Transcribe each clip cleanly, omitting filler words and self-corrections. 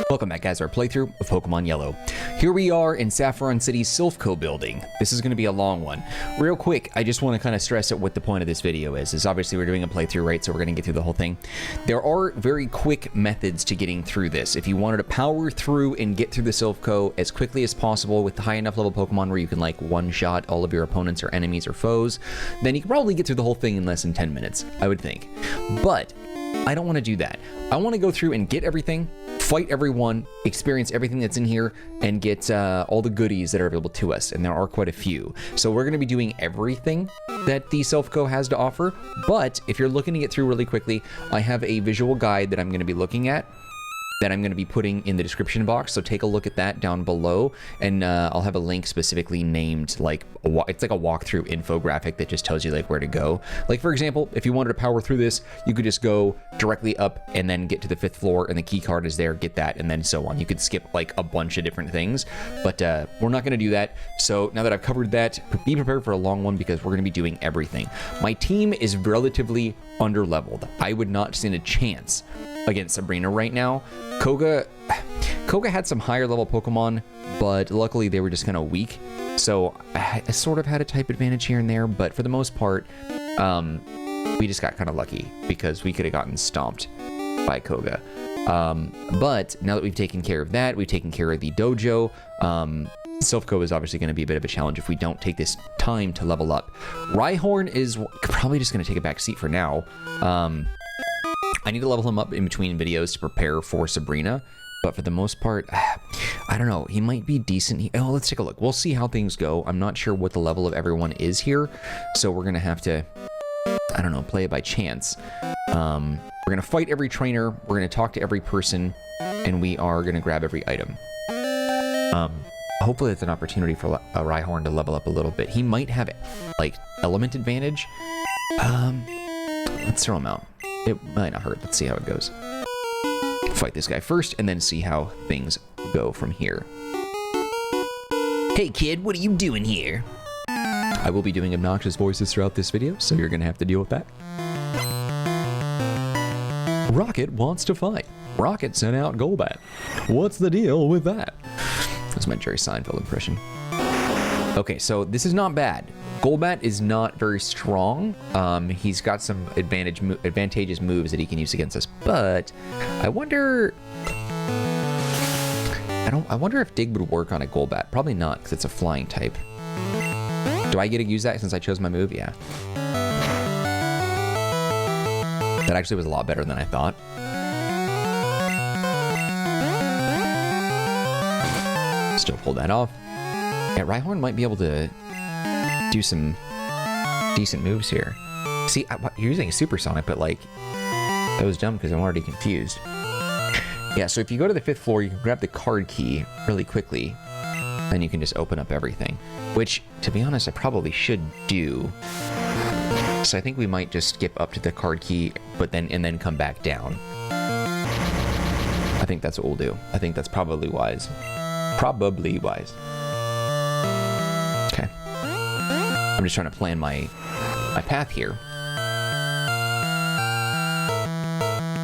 Welcome back, guys, to our playthrough of Pokemon Yellow. Here we are in Saffron City's Silph building. This is going to be a long one. Real quick, I just want to kind of stress at what the point of this video is obviously we're doing a playthrough, right? So we're going to get through the whole thing. There are very quick methods to getting through this. If you wanted to power through and get through the Silph as quickly as possible with high enough level Pokemon where you can like one-shot all of your opponents or enemies or foes, then you can probably get through the whole thing in less than 10 minutes, I would think. But I don't want to do that. I want to go through and get everything, fight everyone, experience everything that's in here, and get all the goodies that are available to us, and there are quite a few. So we're going to be doing everything that the Silph has to offer, but if you're looking to get through really quickly, I have a visual guide that I'm going to be looking at that I'm going to be putting in the description box, so take a look at that down below, and I'll have a link specifically named, like, it's like a walkthrough infographic that just tells you, like, where to go. Like, for example, if you wanted to power through this, you could just go directly up and then get to the 5th floor, and the key card is there, get that, and then so on. You could skip, like, a bunch of different things, but we're not going to do that. So now that I've covered that, be prepared for a long one because we're going to be doing everything. My team is relatively under-leveled. I would not stand a chance against Sabrina right now. Koga had some higher level Pokemon, but luckily they were just kind of weak. So I sort of had a type advantage here and there, but for the most part, we just got kind of lucky because we could have gotten stomped by Koga. But now that we've taken care of that, we've taken care of the dojo, Silph is obviously going to be a bit of a challenge if we don't take this time to level up. Rhyhorn is probably just going to take a back seat for now. I need to level him up in between videos to prepare for Sabrina, but for the most part, I don't know. He might be decent. Oh, let's take a look. We'll see how things go. I'm not sure what the level of everyone is here, so we're going to have to, I don't know, play it by chance. We're going to fight every trainer. We're going to talk to every person, and we are going to grab every item. Hopefully it's an opportunity for Rhyhorn to level up a little bit. He might have, like, element advantage. Let's throw him out. It might not hurt. Let's see how it goes. Fight this guy first, and then see how things go from here. Hey kid, what are you doing here? I will be doing obnoxious voices throughout this video, so you're gonna have to deal with that. Rocket wants to fight. Rocket sent out Golbat. What's the deal with that? That's my Jerry Seinfeld impression. Okay, so this is not bad. Golbat is not very strong. He's got some advantageous moves that he can use against us, but I wonder if Dig would work on a Golbat. Probably not, because it's a flying type. Do I get to use that since I chose my move? Yeah. That actually was a lot better than I thought. Still pulled that off. Yeah, Rhyhorn might be able to do some decent moves here. See, you're using a supersonic, but like, that was dumb because I'm already confused. Yeah, so if you go to the 5th floor, you can grab the card key really quickly, then you can just open up everything, which, to be honest, I probably should do. So I think we might just skip up to the card key, but then come back down. I think that's what we'll do. I think that's probably wise. Probably wise. Okay. I'm just trying to plan my path here.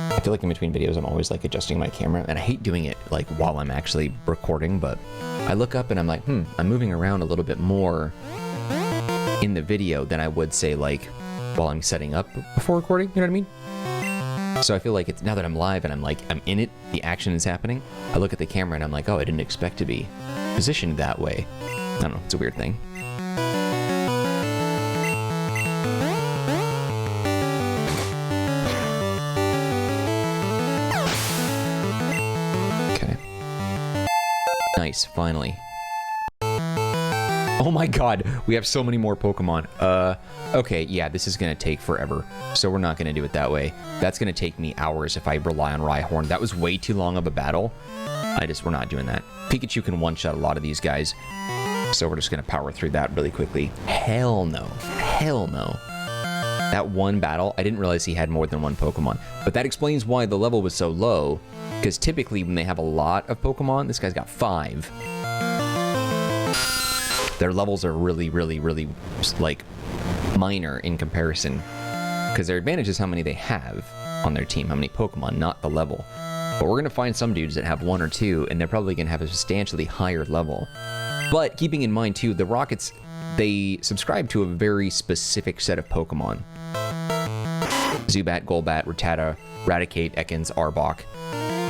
I feel like in between videos, I'm always like adjusting my camera, and I hate doing it like while I'm actually recording, but I look up and I'm like, I'm moving around a little bit more in the video than I would say like while I'm setting up before recording, you know what I mean? So I feel like it's now that I'm live and I'm in it, the action is happening, I look at the camera and I'm like, oh, I didn't expect to be positioned that way. I don't know, it's a weird thing. Okay. Nice, finally. Oh my god, we have so many more Pokemon. Okay, yeah, this is gonna take forever, so we're not gonna do it that way. That's gonna take me hours if I rely on Rhyhorn. That was way too long of a battle. We're not doing that. Pikachu can one-shot a lot of these guys, so we're just gonna power through that really quickly. Hell no. Hell no. That one battle, I didn't realize he had more than one Pokemon, but that explains why the level was so low, because typically when they have a lot of Pokemon, this guy's got 5. Their levels are really, really, really, like, minor in comparison. Because their advantage is how many they have on their team, how many Pokemon, not the level. But we're going to find some dudes that have 1 or 2, and they're probably going to have a substantially higher level. But keeping in mind, too, the Rockets, they subscribe to a very specific set of Pokemon. Zubat, Golbat, Rattata, Raticate, Ekans, Arbok,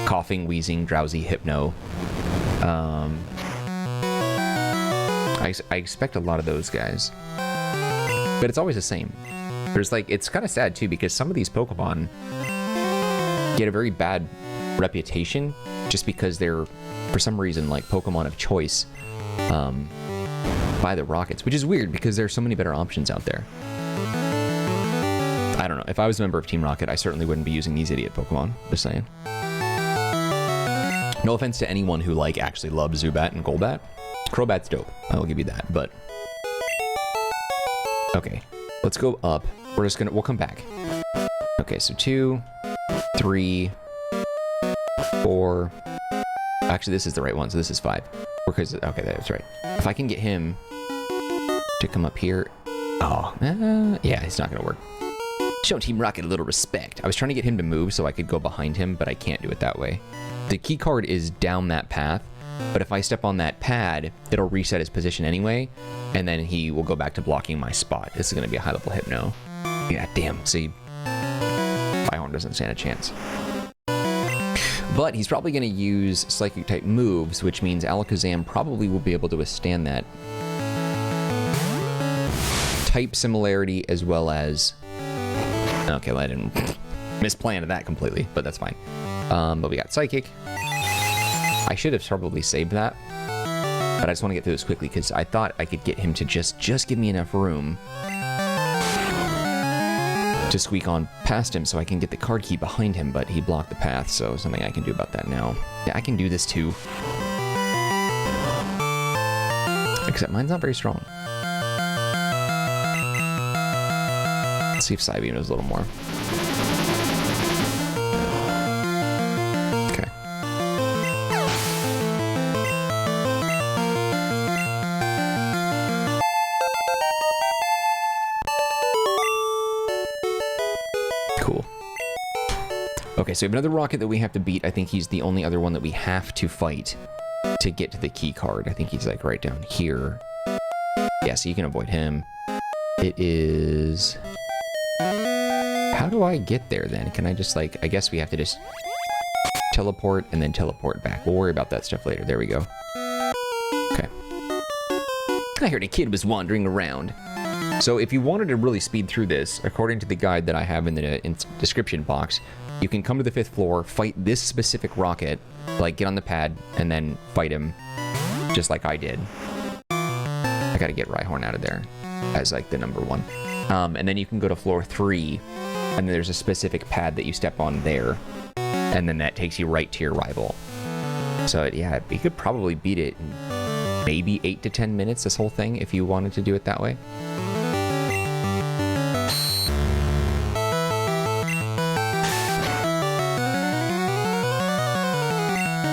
Coughing, Wheezing, Drowsy, Hypno. I expect a lot of those guys. But it's always the same. There's like, it's kind of sad too, because some of these Pokemon get a very bad reputation just because they're, for some reason, like Pokemon of choice by the Rockets, which is weird because there's so many better options out there. I don't know. If I was a member of Team Rocket, I certainly wouldn't be using these idiot Pokemon. Just saying. No offense to anyone who like actually loves Zubat and Golbat. Crobat's dope. I will give you that, but... Okay, let's go up. We'll come back. Okay, so 2, 3, 4. Actually, this is the right one, so this is 5. Because, okay, that's right. If I can get him to come up here... Oh, yeah, it's not gonna work. Show Team Rocket a little respect. I was trying to get him to move so I could go behind him, but I can't do it that way. The key card is down that path, but if I step on that pad, it'll reset his position anyway, and then he will go back to blocking my spot. This is going to be a high-level Hypno. Yeah, damn. See, Firehorn doesn't stand a chance. But he's probably going to use Psychic-type moves, which means Alakazam probably will be able to withstand that type similarity as well as... Okay, well, I didn't misplanned that completely, but that's fine. But we got Psychic. I should have probably saved that, but I just want to get through this quickly because I thought I could get him to just give me enough room to squeak on past him so I can get the card key behind him, but he blocked the path, so something I can do about that now. Yeah, I can do this too. Except mine's not very strong. Let's see if Psybeam knows a little more. Okay. Cool. Okay, so we have another Rocket that we have to beat. I think he's the only other one that we have to fight to get to the key card. I think he's like right down here. Yeah, so you can avoid him. It is... How do I get there then? Can I just like, I guess we have to just teleport and then teleport back. We'll worry about that stuff later. There we go. Okay. I heard a kid was wandering around. So if you wanted to really speed through this, according to the guide that I have in the description box, you can come to the 5th floor, fight this specific Rocket, like get on the pad and then fight him just like I did. I gotta get Rhyhorn out of there as like the number 1. And then you can go to floor 3, and there's a specific pad that you step on there, and then that takes you right to your rival. So yeah, you could probably beat it in maybe 8 to 10 minutes, this whole thing, if you wanted to do it that way.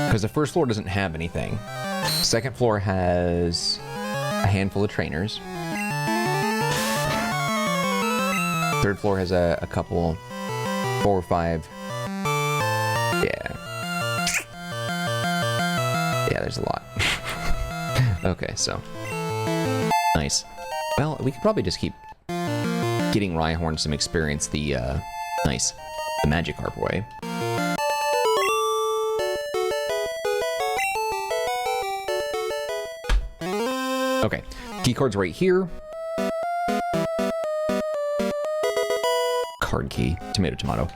Because the 1st floor doesn't have anything. 2nd floor has a handful of trainers. 3rd floor has a couple, 4 or 5. Yeah. Yeah, there's a lot. Okay, so. Nice. Well, we could probably just keep getting Rhyhorn some experience the, nice, the Magikarp way. Okay, keycard's right here. Card key, tomato, tomato.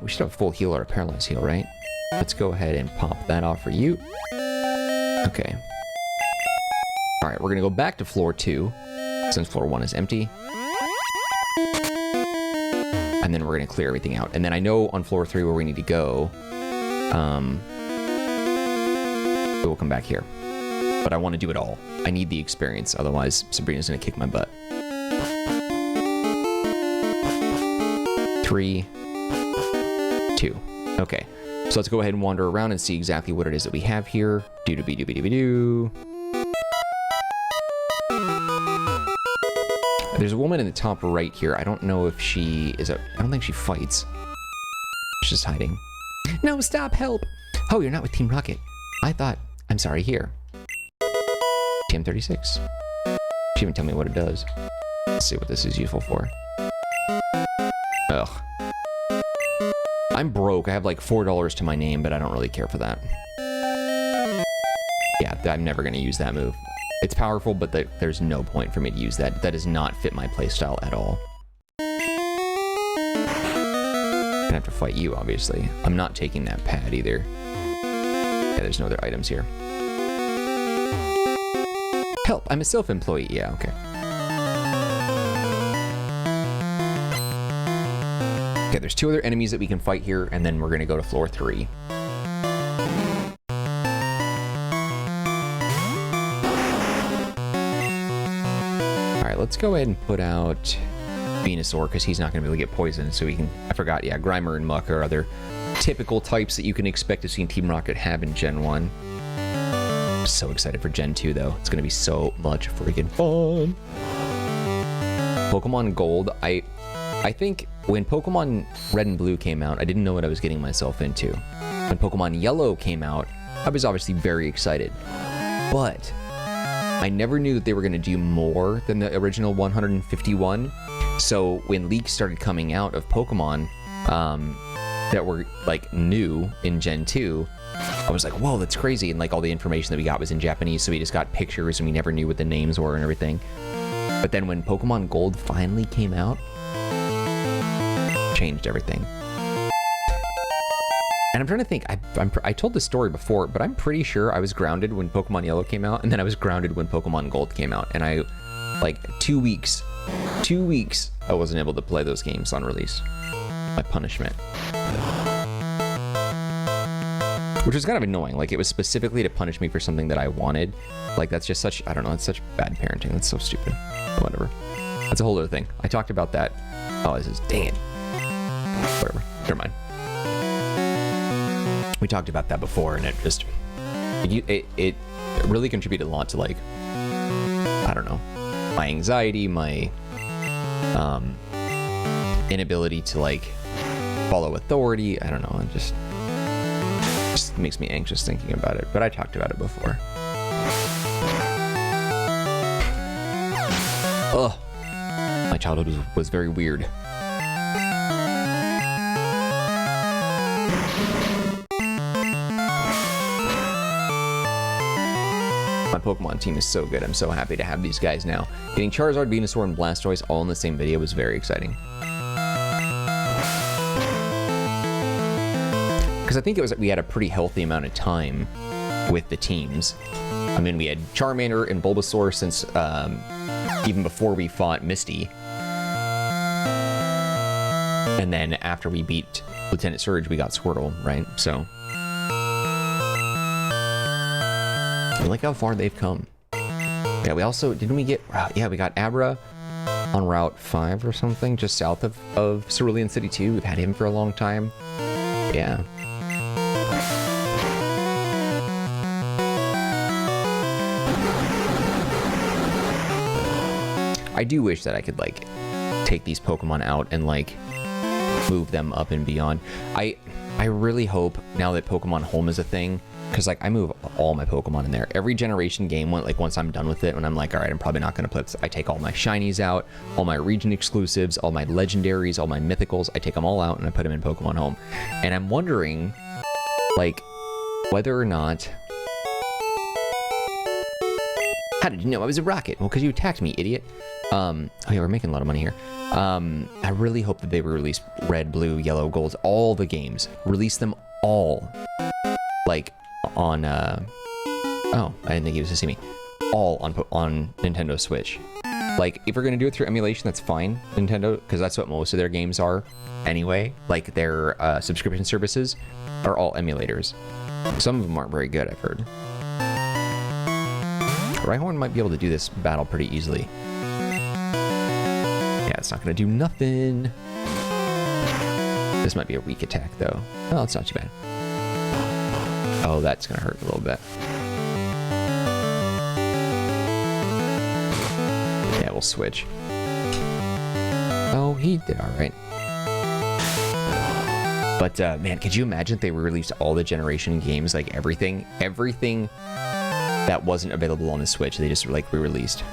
We should have a full heal or a paralyzed heal, right? Let's go ahead and pop that off for you. Okay. All right, we're gonna go back to floor 2, since floor 1 is empty. And then we're gonna clear everything out. And then I know on floor 3 where we need to go. We'll come back here. But I want to do it all. I need the experience, otherwise Sabrina's gonna kick my butt. 3, 2. Okay, so let's go ahead and wander around and see exactly what it is that we have here. Doo-doo-be-doo-be-doo-be-doo. There's a woman in the top right here. I don't know if she is I don't think she fights. She's just hiding. No, stop, help. Oh, you're not with Team Rocket. I thought, I'm sorry, here. TM36. She even tell me what it does. Let's see what this is useful for. Ugh. I'm broke. I have like $4 to my name, but I don't really care for that. Yeah, I'm never going to use that move. It's powerful, but there's no point for me to use that. That does not fit my playstyle at all. I'm gonna have to fight you, obviously. I'm not taking that pad either. Yeah, there's no other items here. Help, I'm a Silph employee. Yeah, okay. Okay, there's 2 other enemies that we can fight here, and then we're gonna go to floor 3. Alright, let's go ahead and put out Venusaur, because he's not going to be able to get poisoned, so we can... I forgot, yeah, Grimer and Muck are other typical types that you can expect to see Team Rocket have in Gen 1. I'm so excited for Gen 2, though. It's going to be so much freaking fun. Pokemon Gold, I think when Pokemon Red and Blue came out, I didn't know what I was getting myself into. When Pokemon Yellow came out, I was obviously very excited. But I never knew that they were going to do more than the original 151. So when leaks started coming out of Pokemon that were like new in Gen 2, I was like, whoa, that's crazy. And like all the information that we got was in Japanese, so we just got pictures and we never knew what the names were and everything. But then when Pokemon Gold finally came out, changed everything. And I'm trying to think, I told this story before, but I'm pretty sure I was grounded when Pokemon Yellow came out, and then I was grounded when Pokemon Gold came out. And I, like 2 weeks, I wasn't able to play those games on release. My punishment. Which was kind of annoying. Like, it was specifically to punish me for something that I wanted. Like, that's just such, I don't know, it's such bad parenting. That's so stupid. Whatever. That's a whole other thing. I talked about that. Oh, this is, dang it. Whatever. Never mind. We talked about that before, and it just, it really contributed a lot to, like, I don't know, my anxiety, my inability to, like, follow authority. I don't know, it just makes me anxious thinking about it, but I talked about it before. Ugh. My childhood was very weird. My Pokemon team is so good. I'm so happy to have these guys now. Getting Charizard, Venusaur, and Blastoise all in the same video was very exciting. Because I think it was we had a pretty healthy amount of time with the teams. I mean, we had Charmander and Bulbasaur since even before we fought Misty. And then after we beat Lieutenant Surge, we got Squirtle, right? So I like how far they've come. Yeah, we also, didn't we get, yeah, we got Abra on Route 5 or something, just south of Cerulean City 2. We've had him for a long time. Yeah. I do wish that I could, like, take these Pokemon out and, like, move them up and beyond. I really hope, now that Pokemon Home is a thing, because, like, I move all my Pokemon in there. Every generation game, like, once I'm done with it, when I'm like, all right, I'm probably not going to play this, I take all my shinies out, all my region exclusives, all my legendaries, all my mythicals, I take them all out and I put them in Pokemon Home. And I'm wondering, like, whether or not... How did you know I was a rocket? Well, because you attacked me, idiot. Oh yeah, we're making a lot of money here. I really hope that they release Red, Blue, Yellow, Gold, all the games. Release them all. Like, on, oh, I didn't think he was to see me. All on Nintendo Switch. Like, if we're gonna do it through emulation, that's fine, Nintendo, because that's what most of their games are anyway. Like, their subscription services are all emulators. Some of them aren't very good, I've heard. Rhyhorn might be able to do this battle pretty easily. Yeah, it's not gonna do nothing. This might be a weak attack, though. Oh, it's not too bad. Oh, that's gonna hurt a little bit. Yeah, we'll switch. Oh, he did all right. But man, could you imagine if they released all the generation games, like everything that wasn't available on the Switch, they just like re-released.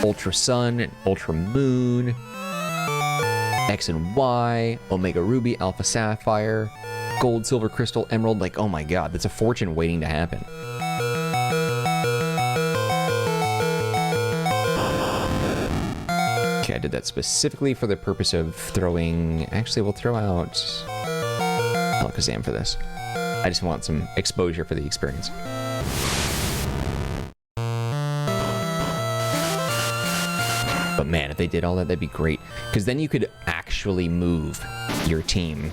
Ultra Sun and Ultra Moon, X and Y, Omega Ruby, Alpha Sapphire, Gold, Silver, Crystal, Emerald. Like, oh my god, that's a fortune waiting to happen. Okay, I did that specifically for the purpose of throwing... Actually, we'll throw out Alakazam for this. I just want some exposure for the experience. But man, if they did all that, that'd be great. Because then you could actually move your team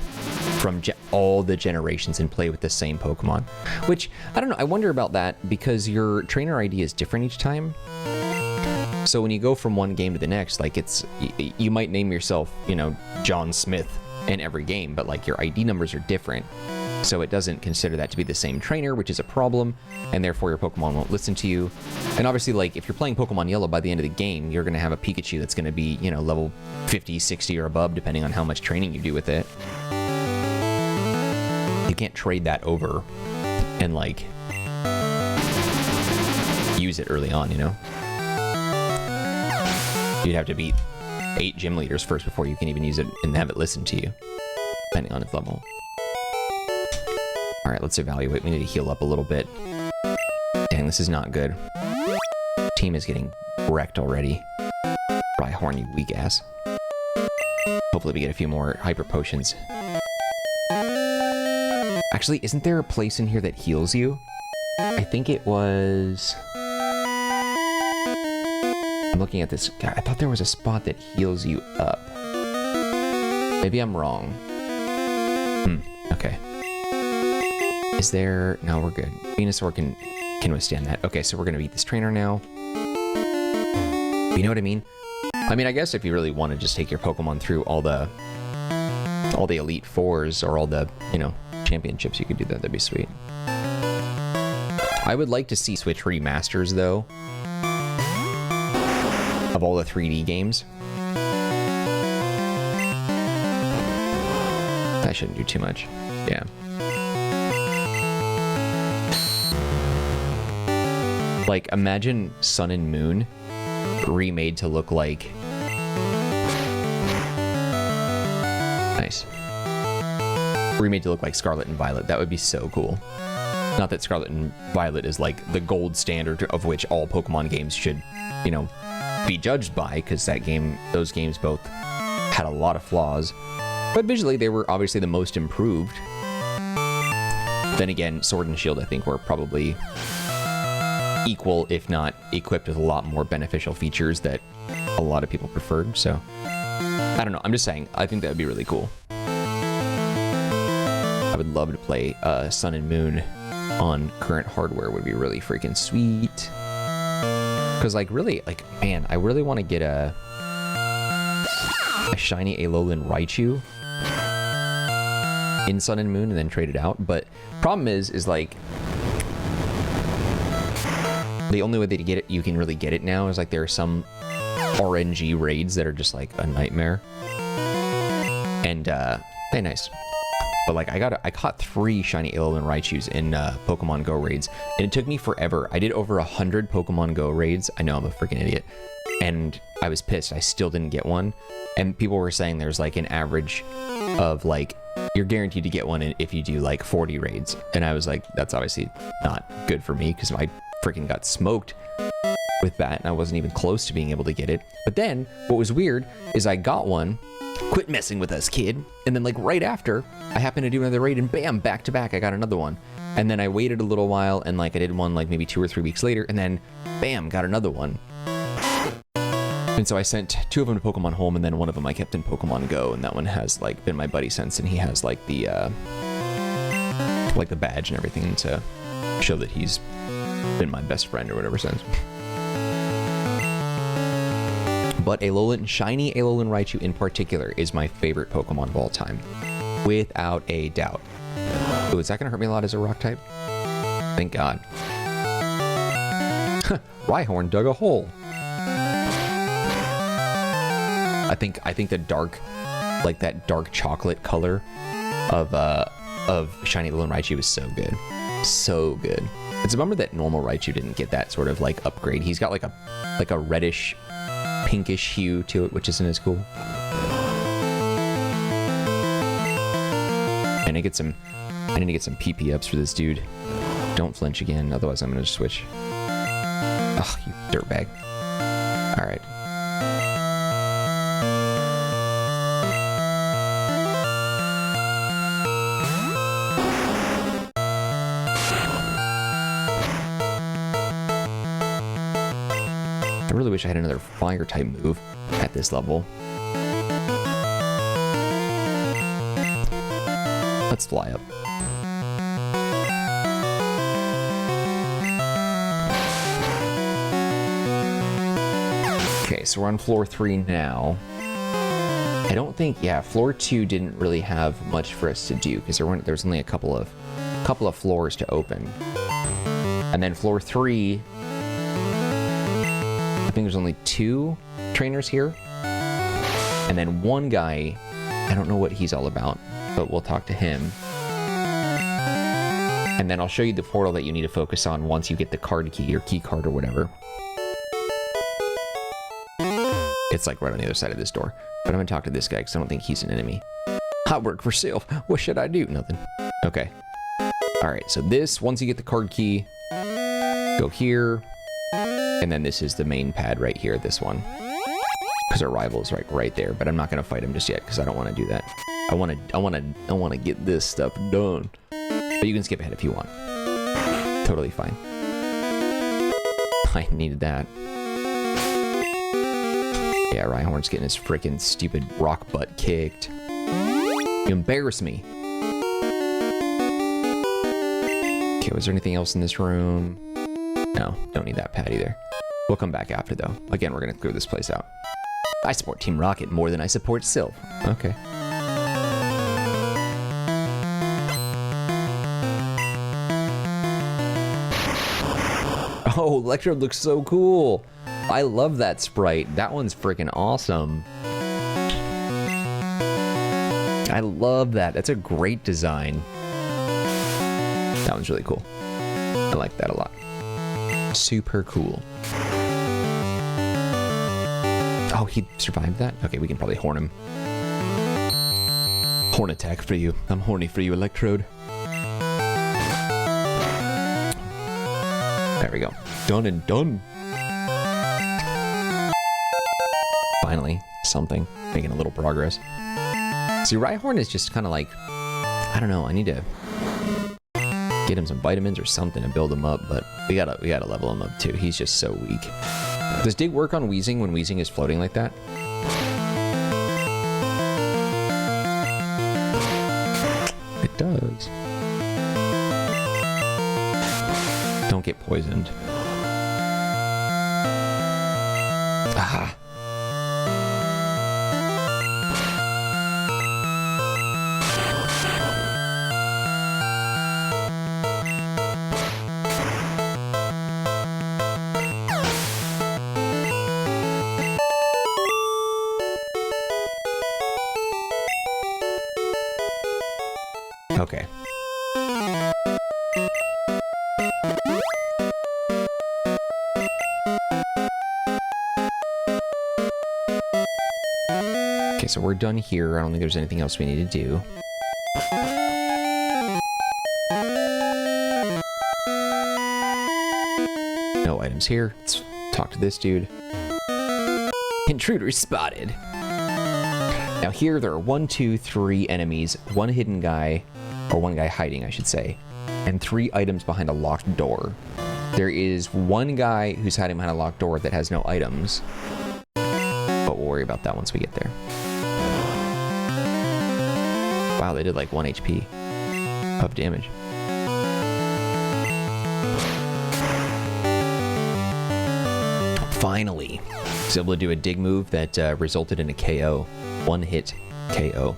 from all the generations and play with the same Pokemon. Which, I don't know, I wonder about that because your trainer ID is different each time. So when you go from one game to the next, like you might name yourself, you know, John Smith in every game, but like your ID numbers are different. So it doesn't consider that to be the same trainer, which is a problem, and therefore your Pokemon won't listen to you. And obviously, like, if you're playing Pokemon Yellow, by the end of the game, you're going to have a Pikachu that's going to be, you know, level 50, 60, or above, depending on how much training you do with it. You can't trade that over and, like, use it early on, you know? You'd have to beat 8 gym leaders first before you can even use it and have it listen to you, depending on its level. All right, let's evaluate. We need to heal up a little bit. Dang, this is not good. Team is getting wrecked already. Rhyhorn, you weak ass. Hopefully we get a few more hyper potions. Actually, isn't there a place in here that heals you? I think it was... I'm looking at this. God, I thought there was a spot that heals you up. Maybe I'm wrong. Okay. Is there... No, we're good. Venusaur can withstand that. Okay, so we're going to beat this trainer now. You know what I mean? I mean, I guess if you really want to just take your Pokemon through all the Elite Fours or all the, you know, championships, you could do that. That'd be sweet. I would like to see Switch remasters, though, of all the 3D games. That shouldn't do too much. Yeah. Like, imagine Sun and Moon remade to look like... Nice. Remade to look like Scarlet and Violet. That would be so cool. Not that Scarlet and Violet is like the gold standard of which all Pokemon games should, you know, be judged by, because those games both had a lot of flaws. But visually, they were obviously the most improved. Then again, Sword and Shield, I think, were probably equal, if not equipped with a lot more beneficial features that a lot of people preferred. So, I don't know. I'm just saying, I think that would be really cool. I would love to play Sun and Moon on current hardware. Would be really freaking sweet. Because, like, really, like, man, I really want to get a shiny Alolan Raichu in Sun and Moon and then trade it out. But problem is like, the only way that you can really get it now is like there are some RNG raids that are just like a nightmare. And they're nice. But like I caught 3 shiny Alolan Raichus in Pokemon Go raids, and it took me forever. I did over 100 Pokemon Go raids. I know, I'm a freaking idiot. And I was pissed. I still didn't get one. And people were saying there's like an average of like, you're guaranteed to get one if you do like 40 raids. And I was like, that's obviously not good for me because I freaking got smoked with that, and I wasn't even close to being able to get it. But then what was weird is I got one. Quit messing with us, kid. And then like right after, I happened to do another raid, and bam, back to back, I got another one. And then I waited a little while, and like I did one like maybe 2 or 3 weeks later, and then bam, got another one. And so I sent 2 of them to Pokemon Home, and then one of them I kept in Pokemon Go, and that one has like been my buddy since, and he has like the badge and everything to show that he's been my best friend or whatever since. But shiny Alolan Raichu in particular is my favorite Pokemon of all time, without a doubt. Oh, is that gonna hurt me a lot as a rock type? Thank God. Rhyhorn dug a hole. I think the dark, like that dark chocolate color of Shiny Alolan Raichu is so good. So good. It's a bummer that normal Raichu didn't get that sort of like upgrade. He's got like a reddish, pinkish hue to it, which isn't as cool. I need to get some PP ups for this dude. Don't flinch again, otherwise I'm gonna switch. Ugh, you dirtbag. Alright. I really wish I had another fire type move at this level. Let's fly up. Okay, so we're on floor 3 now. I don't think, yeah, floor 2 didn't really have much for us to do because there was only a couple of floors to open. And then floor 3, I think there's only 2 trainers here. And then one guy, I don't know what he's all about, but we'll talk to him. And then I'll show you the portal that you need to focus on once you get the card key or key card or whatever. It's like right on the other side of this door. But I'm gonna talk to this guy because I don't think he's an enemy. I work for Silph. What should I do? Nothing. Okay. Alright, so this, once you get the card key, go here. And then this is the main pad right here, this one. Because our rival's right there. But I'm not gonna fight him just yet because I don't want to do that. I want to get this stuff done. But you can skip ahead if you want. Totally fine. I needed that. Yeah, Rhyhorn's getting his freaking stupid rock butt kicked. You embarrass me. Okay, was there anything else in this room? No, don't need that pad either. We'll come back after, though. Again, we're going to clear this place out. I support Team Rocket more than I support Silph. Okay. Oh, Electrode looks so cool. I love that sprite. That one's freaking awesome. I love that. That's a great design. That one's really cool. I like that a lot. Super cool. Oh, he survived that? Okay, we can probably horn him. Horn attack for you. I'm horny for you, Electrode. There we go. Done and done. Finally, something. Making a little progress. See, Rhyhorn is just kind of like, I don't know, I need to get him some vitamins or something to build him up, but we gotta level him up too. He's just so weak. Does Dig work on Weezing when Weezing is floating like that? It does. Don't get poisoned. Ah. Okay. Okay, so we're done here. I don't think there's anything else we need to do. No items here. Let's talk to this dude. Intruder spotted. Now here there are 1, 2, 3 enemies, one hidden guy, or one guy hiding, I should say, and 3 items behind a locked door. There is one guy who's hiding behind a locked door that has no items, but we'll worry about that once we get there. Wow, they did like 1 HP of damage. Finally, was able to do a dig move that resulted in a KO. 1-hit KO.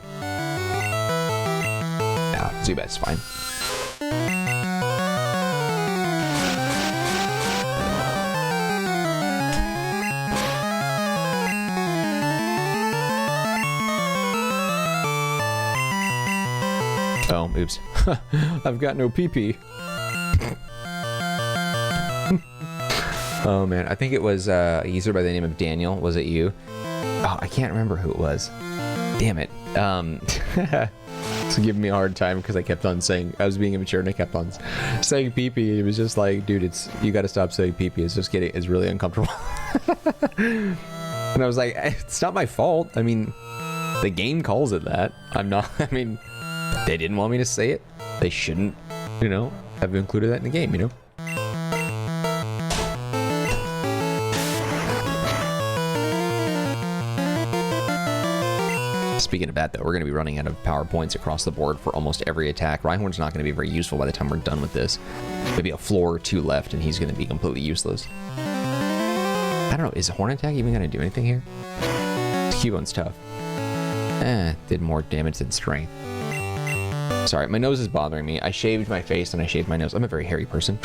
Yeah, Zubat's fine. Oops. I've got no PP. Oh man, I think it was a user by the name of Daniel. Was it you? Oh, I can't remember who it was. Damn it. It's giving me a hard time because I kept on saying, I was being immature and I kept on saying PP. It was just like, dude, you gotta stop saying PP. It's just getting, it's really uncomfortable. And I was like, it's not my fault. I mean, the game calls it that. I'm not, I mean, they didn't want me to say it. They shouldn't, you know, have included that in the game, you know? Speaking of that, though, we're going to be running out of power points across the board for almost every attack. Rhyhorn's not going to be very useful by the time we're done with this. Maybe a floor or two left, and he's going to be completely useless. I don't know, is Horn Attack even going to do anything here? Cubone's tough. Did more damage than strength. Sorry, my nose is bothering me. I shaved my face and I shaved my nose. I'm a very hairy person.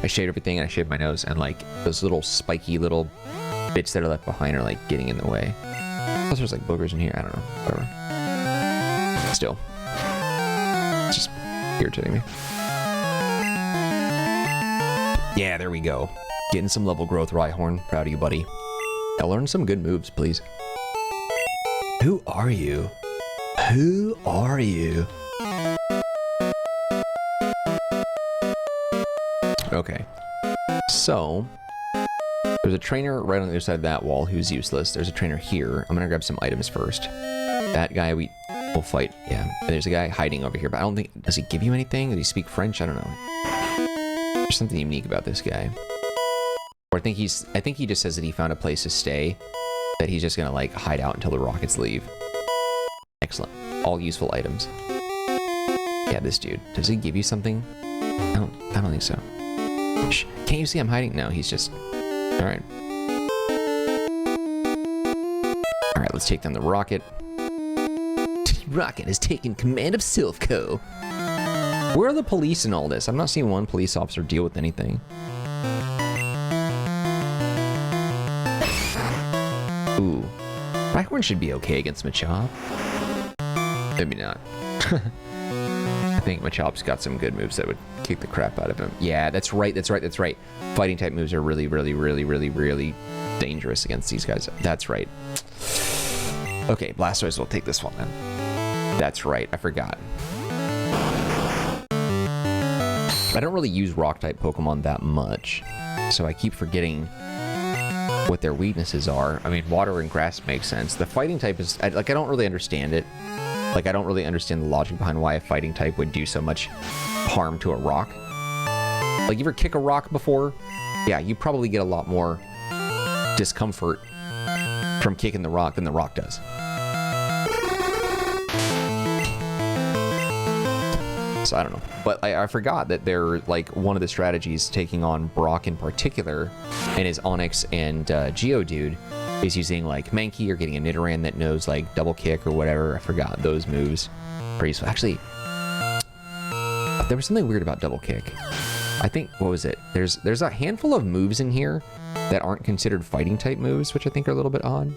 I shaved everything and I shaved my nose, and like those little spiky little bits that are left behind are like getting in the way. Plus there's like boogers in here. I don't know. Whatever. Still. It's just irritating me. Yeah, there we go. Getting some level growth, Rhyhorn. Proud of you, buddy. Now learn some good moves, please. Who are you? Who are you? Okay. So, there's a trainer right on the other side of that wall who's useless. There's a trainer here. I'm gonna grab some items first. That guy will fight. Yeah. And there's a guy hiding over here, but I don't think, does he give you anything? Does he speak French? I don't know. There's something unique about this guy. Or I think he just says that he found a place to stay, that he's just gonna like hide out until the rockets leave. Excellent. All useful items. Yeah, this dude. Does he give you something? I don't think so. Shh. Can't you see I'm hiding? No, he's just... Alright. Alright, let's take down the rocket. Rocket has taken command of Silph Co. Where are the police in all this? I'm not seeing one police officer deal with anything. Ooh. Rhyhorn should be okay against Machop. Maybe not. I think Machop's got some good moves that would kick the crap out of him. Yeah, that's right, that's right, that's right. Fighting type moves are really, really, really, really, really dangerous against these guys. That's right. Okay, Blastoise will take this one then. That's right, I forgot. I don't really use rock type Pokemon that much, so I keep forgetting what their weaknesses are. I mean, water and grass makes sense. The fighting type is, I don't really understand it. Like, I don't really understand the logic behind why a fighting type would do so much harm to a rock. Like, you ever kick a rock before? Yeah, you probably get a lot more discomfort from kicking the rock than the rock does. So, I don't know. But I forgot that they're, like, one of the strategies taking on Brock in particular, and his Onix and Geodude, is using like Mankey or getting a Nidoran that knows like double kick or whatever. I forgot those moves. Pretty useful. Actually, there was something weird about double kick. I think, what was it? There's a handful of moves in here that aren't considered fighting type moves, which I think are a little bit odd.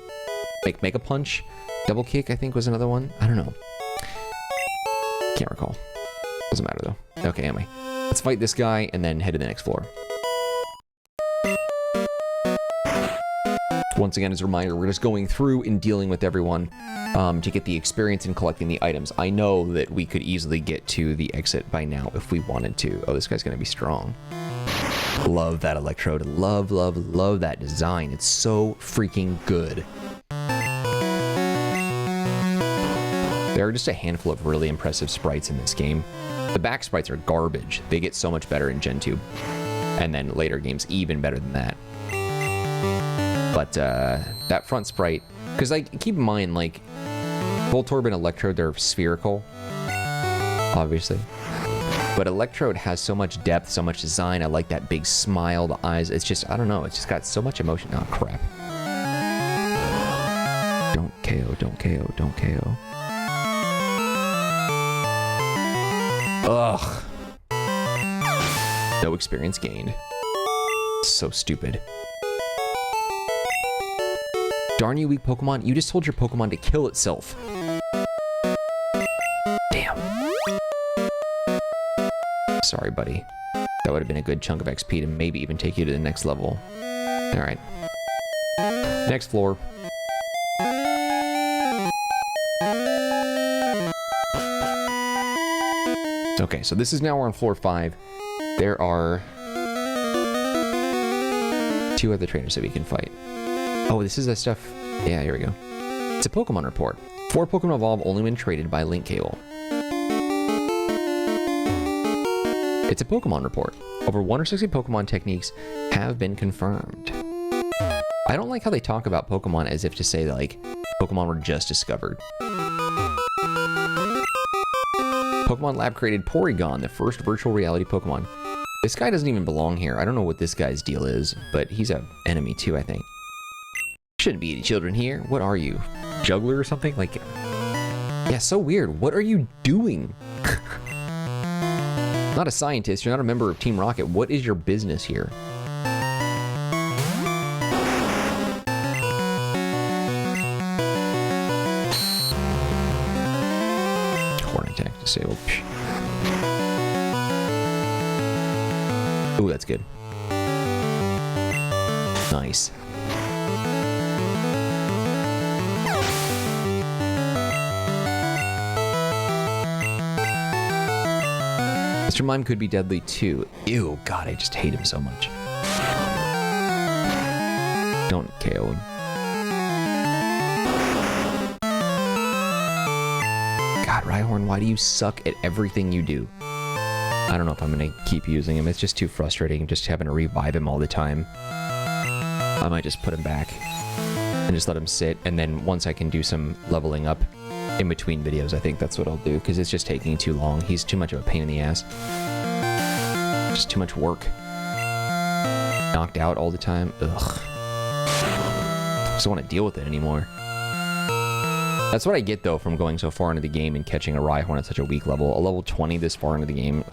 Like Mega Punch, double kick I think was another one. I don't know. Can't recall. Doesn't matter though. Okay, anyway. Let's fight this guy and then head to the next floor. Once again, as a reminder, we're just going through and dealing with everyone to get the experience and collecting the items. I know that we could easily get to the exit by now if we wanted to. Oh, this guy's going to be strong. Love that Electrode. Love, love, love that design. It's so freaking good. There are just a handful of really impressive sprites in this game. The back sprites are garbage. They get so much better in Gen 2. And then later games even better than that. But that front sprite, because like keep in mind, like Voltorb and Electrode, they're spherical, obviously. But Electrode has so much depth, so much design. I like that big smile, the eyes. It's just, I don't know. It's just got so much emotion. Oh, crap. Don't KO, don't KO, don't KO. Ugh. No experience gained. So stupid. Darn you, weak Pokemon. You just told your Pokemon to kill itself. Damn. Sorry, buddy. That would have been a good chunk of XP to maybe even take you to the next level. Alright. Next floor. Okay, so this is now we're on floor 5. There are 2 other trainers that we can fight. Oh, this is that stuff. Yeah, here we go. It's a Pokemon report. 4 Pokemon evolve only when traded by link cable. It's a Pokemon report. Over 160 Pokemon techniques have been confirmed. I don't like how they talk about Pokemon as if to say, like, Pokemon were just discovered. Pokemon Lab created Porygon, the first virtual reality Pokemon. This guy doesn't even belong here. I don't know what this guy's deal is, but he's an enemy too, I think. Shouldn't be any children here. What are you? Juggler or something? Like, yeah, so weird. What are you doing? Not a scientist. You're not a member of Team Rocket. What is your business here? Horn attack disabled. Ooh, that's good. Nice. Mr. Mime could be deadly too. Ew, God, I just hate him so much. Don't KO him. God, Rhyhorn, why do you suck at everything you do? I don't know if I'm gonna keep using him. It's just too frustrating just having to revive him all the time. I might just put him back and just let him sit, and then once I can do some leveling up in between videos, I think that's what I'll do, because it's just taking too long. He's too much of a pain in the ass. Just too much work. Knocked out all the time. Ugh. I just don't want to deal with it anymore. That's what I get, though, from going so far into the game and catching a Rhyhorn at such a weak level. A level 20 this far into the game.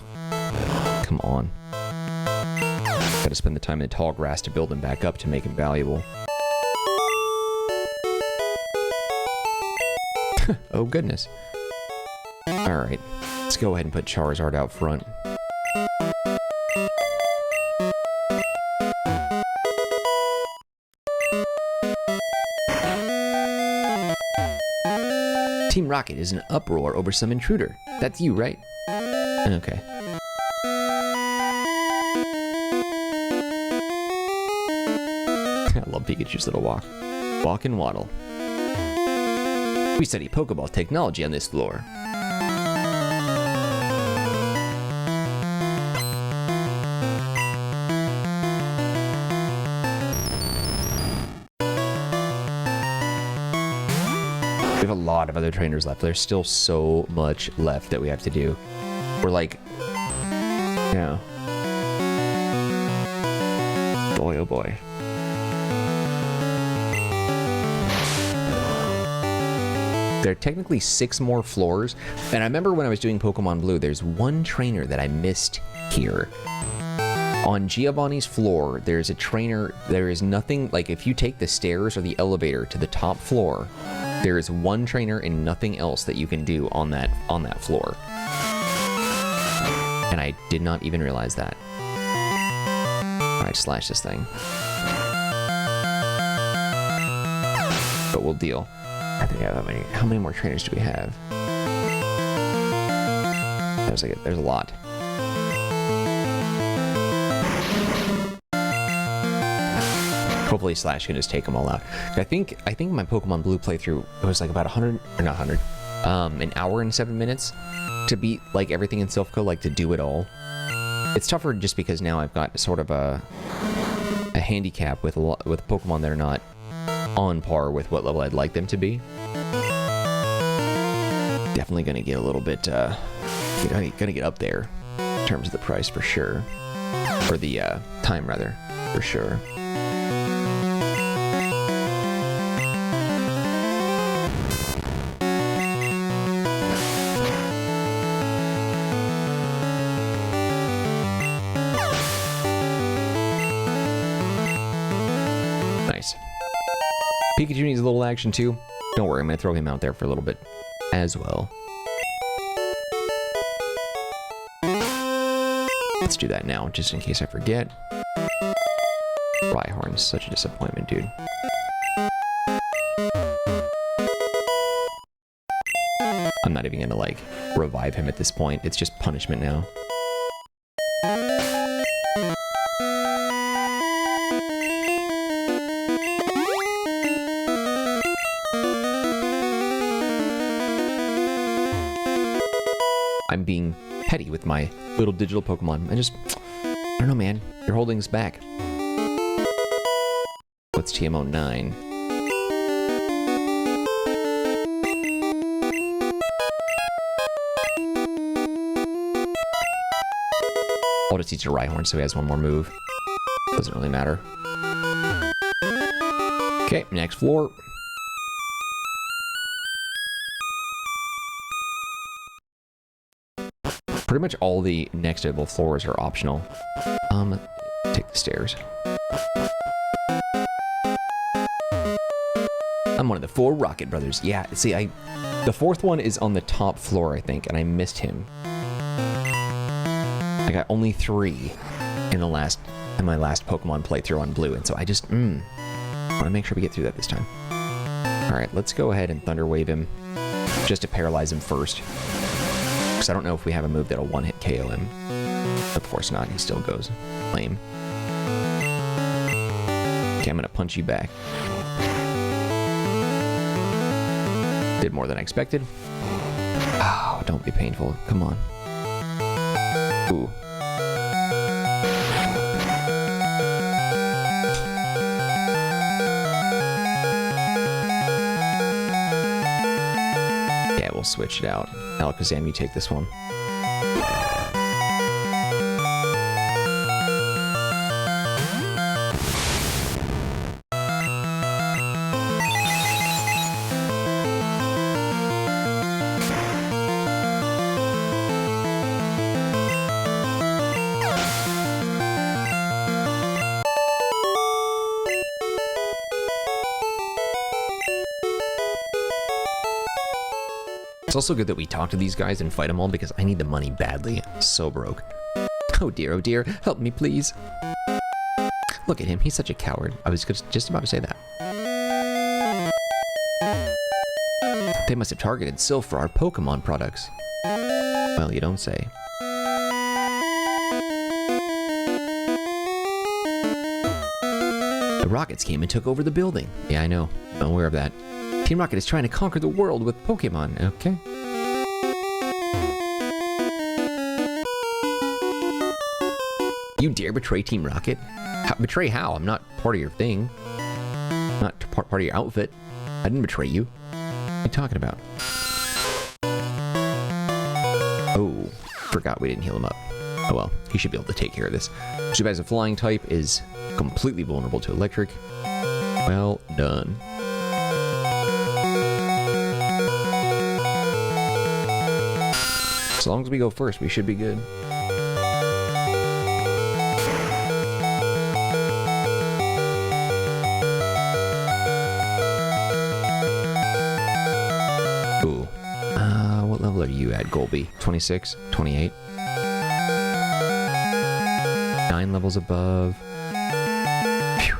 Come on. Gotta spend the time in the tall grass to build him back up to make him valuable. Oh, goodness. Alright. Let's go ahead and put Charizard out front. Team Rocket is in an uproar over some intruder. That's you, right? Okay. I love Pikachu's little walk. Walk and waddle. We study Pokeball technology on this floor. We have a lot of other trainers left. There's still so much left that we have to do. We're like, yeah. Boy, oh boy. There are technically 6 more floors, and I remember when I was doing Pokemon Blue, there's one trainer that I missed here. On Giovanni's floor, there's a trainer, there is nothing, like if you take the stairs or the elevator to the top floor, there is one trainer and nothing else that you can do on that floor. And I did not even realize that. Alright, slash this thing. But we'll deal. I think I have how many more trainers do we have? There's a lot. Hopefully Slash can just take them all out. I think my Pokemon Blue playthrough, it was like about 100, or not 100, an hour and 7 minutes to beat like everything in Silph Co, like to do it all. It's tougher just because now I've got sort of a handicap with Pokemon that are not on par with what level I'd like them to be. Definitely gonna get a little bit, gonna get up there in terms of the price for sure. Or the time rather, for sure. Nice. Pikachu needs a little action too. Don't worry, I'm gonna throw him out there for a little bit as well. Let's do that now, just in case I forget. Rhyhorn's such a disappointment, dude. I'm not even gonna, like, revive him at this point. It's just punishment now. I'm being petty with my little digital Pokemon. I don't know, man. You're holding us back. What's TMO 9? I'll just teach a Rhyhorn so he has one more move. Doesn't really matter. Okay, next floor. Pretty much all the next level floors are optional. Take the stairs. I'm one of the 4 Rocket Brothers. Yeah, see, the 4th one is on the top floor, I think, and I missed him. I got only 3 in my last Pokemon playthrough on Blue, and so I just want to make sure we get through that this time. All right, let's go ahead and Thunder Wave him, just to paralyze him first. Because I don't know if we have a move that'll one-hit KO him. Of course not, he still goes. Lame. Okay, I'm gonna punch you back. Did more than I expected. Oh, don't be painful. Come on. Ooh. Yeah, we'll switch it out. Alakazam, you take this one. It's also good that we talk to these guys and fight them all because I need the money badly. So broke. Oh dear, help me please. Look at him, he's such a coward. I was just about to say that. They must have targeted Silph for our Pokemon products. Well, you don't say. The Rockets came and took over the building. Yeah, I know. I'm aware of that. Team Rocket is trying to conquer the world with Pokemon. Okay. You dare betray Team Rocket? Betray how? I'm not part of your thing. Not part of your outfit. I didn't betray you. What are you talking about? Oh, forgot we didn't heal him up. Oh well, he should be able to take care of this. Zubat as a flying type is completely vulnerable to electric. Well done. As long as we go first, we should be good. Ooh. What level are you at, Golby? 26? 28? 9 levels above. Phew.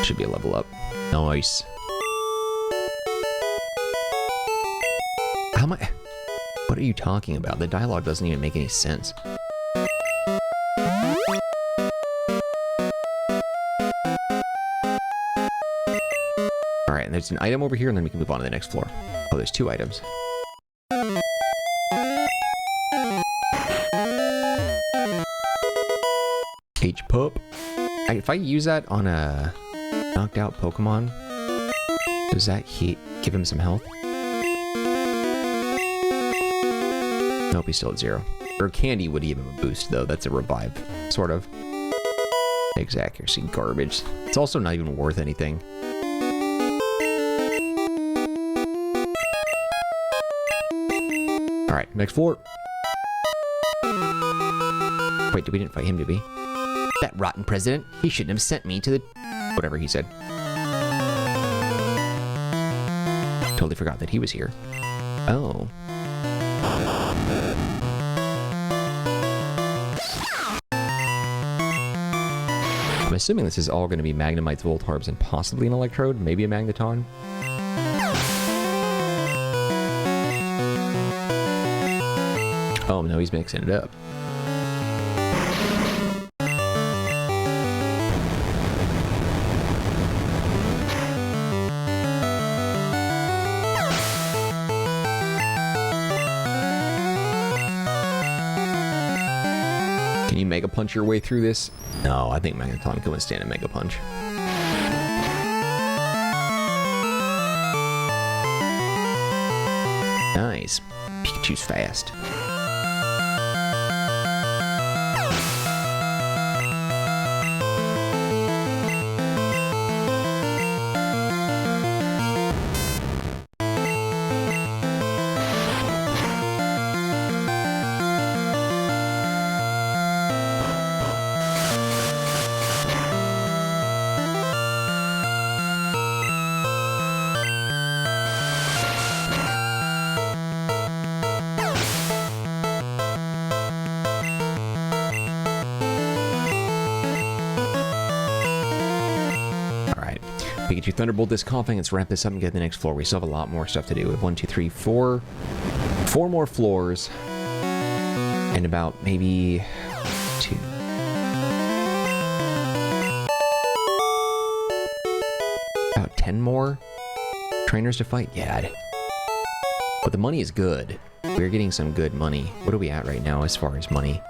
Should be a level up. Nice. How am I? What are you talking about? The dialogue doesn't even make any sense. Alright, and there's an item over here, and then we can move on to the next floor. Oh, there's 2 items. H-Pup. If I use that on a knocked out Pokemon, does that give him some health? Nope, he's still at 0. Or Candy would give him a boost, though. That's a revive, sort of. Makes accuracy garbage. It's also not even worth anything. Alright, next floor. Wait, we didn't fight him, did we? That rotten president. He shouldn't have sent me to the... whatever he said. Totally forgot that he was here. Oh. I'm assuming this is all going to be Magnemites, Voltarbs, and possibly an Electrode, maybe a Magneton. Oh no, he's mixing it up. Can you Mega Punch your way through this? No, I think Magneton can withstand a Mega Punch. Nice. Pikachu's fast. Pikachu Thunderbolt this coughing. Let's wrap this up and get to the next floor. We still have a lot more stuff to do. We have 1, 2, 3, 4 more floors. And about maybe 2. About 10 more trainers to fight. Yeah. But the money is good. We're getting some good money. What are we at right now as far as money?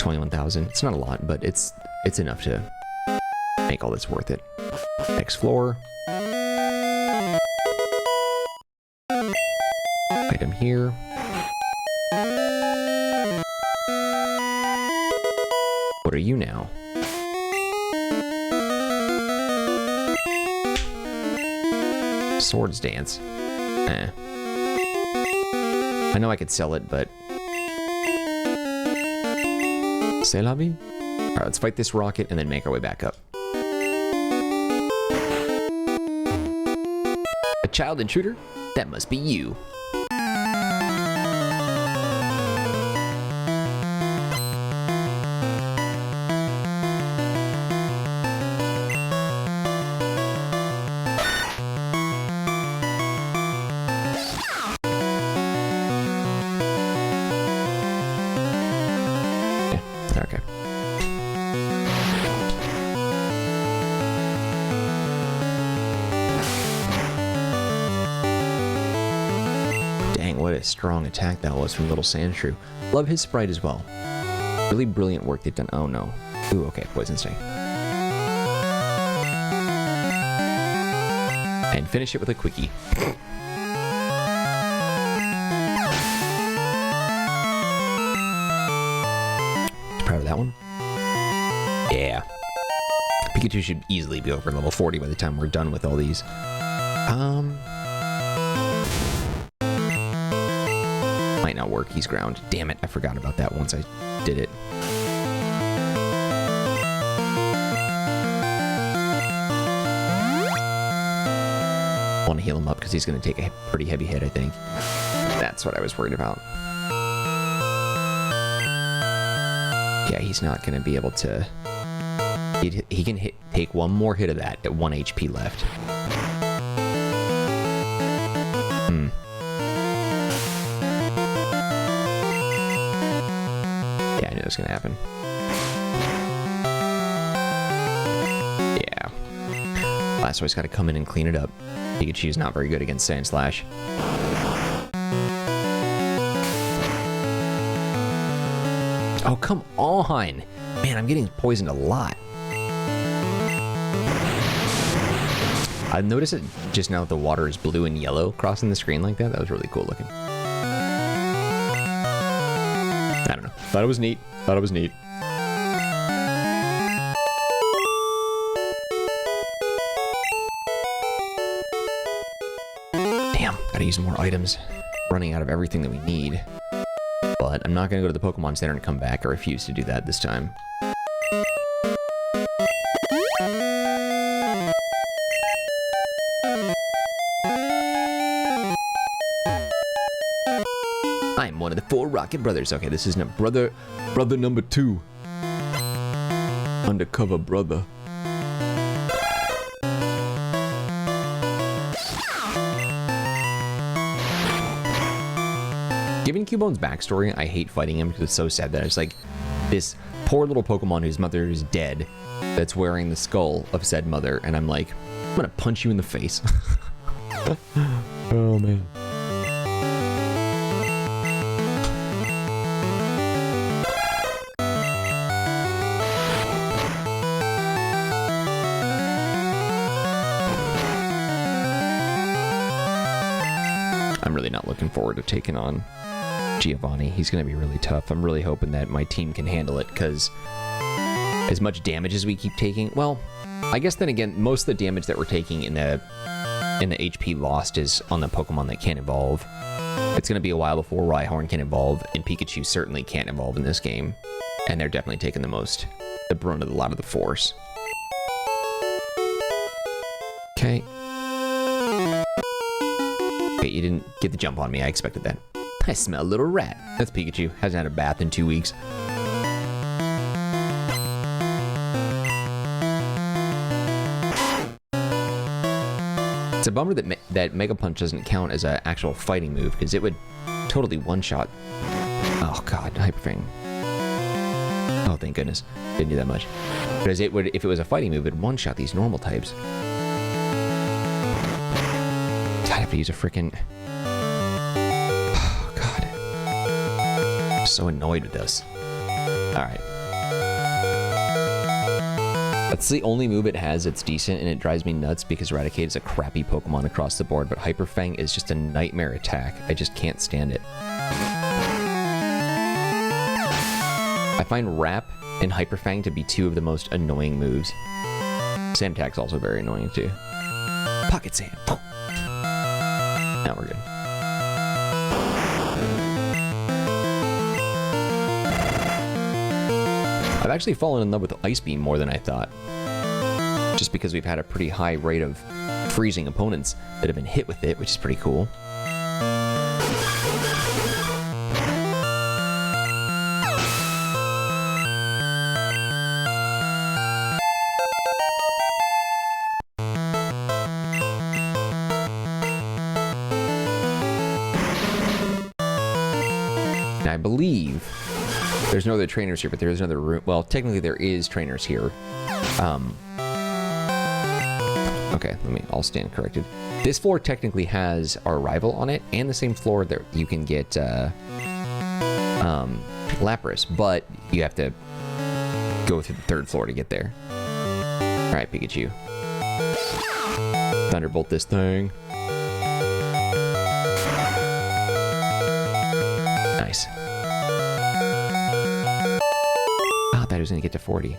21,000. It's not a lot, but it's enough to make all this worth it. Next floor. Item here. What are you now? Swords Dance. Eh. I know I could sell it, but... C'est la vie? Alright, let's fight this rocket and then make our way back up. A child intruder? That must be you. Okay. Dang, what a strong attack that was from Little Sandshrew. Love his sprite as well. Really brilliant work they've done. Oh no. Ooh, okay, Poison Sting. And finish it with a quickie. Proud of that one. Yeah. Pikachu should easily be over level 40 by the time we're done with all these. Might not work. He's ground. Damn it. I forgot about that once I did it. I want to heal him up because he's going to take a pretty heavy hit, I think. That's what I was worried about. Yeah, he's not going to be able to... He can take one more hit of that at 1 HP left. Yeah, I knew it was going to happen. Yeah. Blastoise got to come in and clean it up. Pikachu's not very good against Sand Slash. Oh, come on! Man, I'm getting poisoned a lot. I noticed it just now that the water is blue and yellow crossing the screen like that. That was really cool looking. I don't know. Thought it was neat. Thought it was neat. Damn, gotta use more items. Running out of everything that we need. But I'm not going to go to the Pokemon Center and come back. I refuse to do that this time. I'm one of the 4 Rocket Brothers. Okay, this is brother number 2. Undercover brother. Given Cubone's backstory, I hate fighting him because it's so sad that it's like this poor little Pokemon whose mother is dead that's wearing the skull of said mother, and I'm like, I'm gonna punch you in the face. Oh man. I'm really not looking forward to taking on Giovanni. He's going to be really tough. I'm really hoping that my team can handle it, because as much damage as we keep taking, well, I guess then again, most of the damage that we're taking in the HP lost is on the Pokemon that can't evolve. It's going to be a while before Rhyhorn can evolve, and Pikachu certainly can't evolve in this game, and they're definitely taking the brunt of a lot of the force. Okay. Okay, you didn't get the jump on me. I expected that. I smell a little rat. That's Pikachu. Hasn't had a bath in 2 weeks. It's a bummer that Mega Punch doesn't count as an actual fighting move, because it would totally one-shot. Oh god, Hyper Fang. Oh, thank goodness. Didn't do that much. Because it would, if it was a fighting move, it'd one-shot these normal types. God, I have to use a freaking... Oh, God. I'm so annoyed with this. Alright. That's the only move it has that's decent, and it drives me nuts because Raticate is a crappy Pokemon across the board, but Hyper Fang is just a nightmare attack. I just can't stand it. I find Wrap and Hyper Fang to be two of the most annoying moves. Sand Attack's also very annoying too. Pocket Sand. Now we're good. I've actually fallen in love with Ice Beam more than I thought. Just because we've had a pretty high rate of freezing opponents that have been hit with it, which is pretty cool. I believe there's no other trainers here, but there is another room. Well, technically there is trainers here. Okay, I'll stand corrected. This floor technically has our rival on it, and the same floor that you can get Lapras, but you have to go through the third floor to get there. All right, Pikachu. Thunderbolt this thing. Nice. I thought he was gonna get to 40.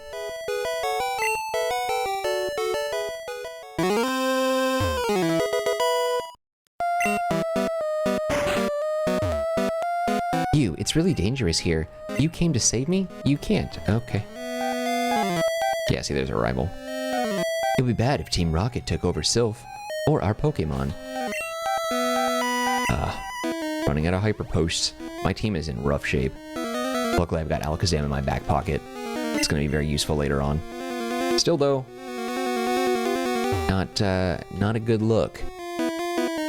You, it's really dangerous here. You came to save me? You can't. Okay. Yeah, see, there's our rival. It would be bad if Team Rocket took over Silph, or our Pokemon. Running out of Hyper Posts. My team is in rough shape. Luckily, I've got Alakazam in my back pocket. It's going to be very useful later on. Still, though, not a good look.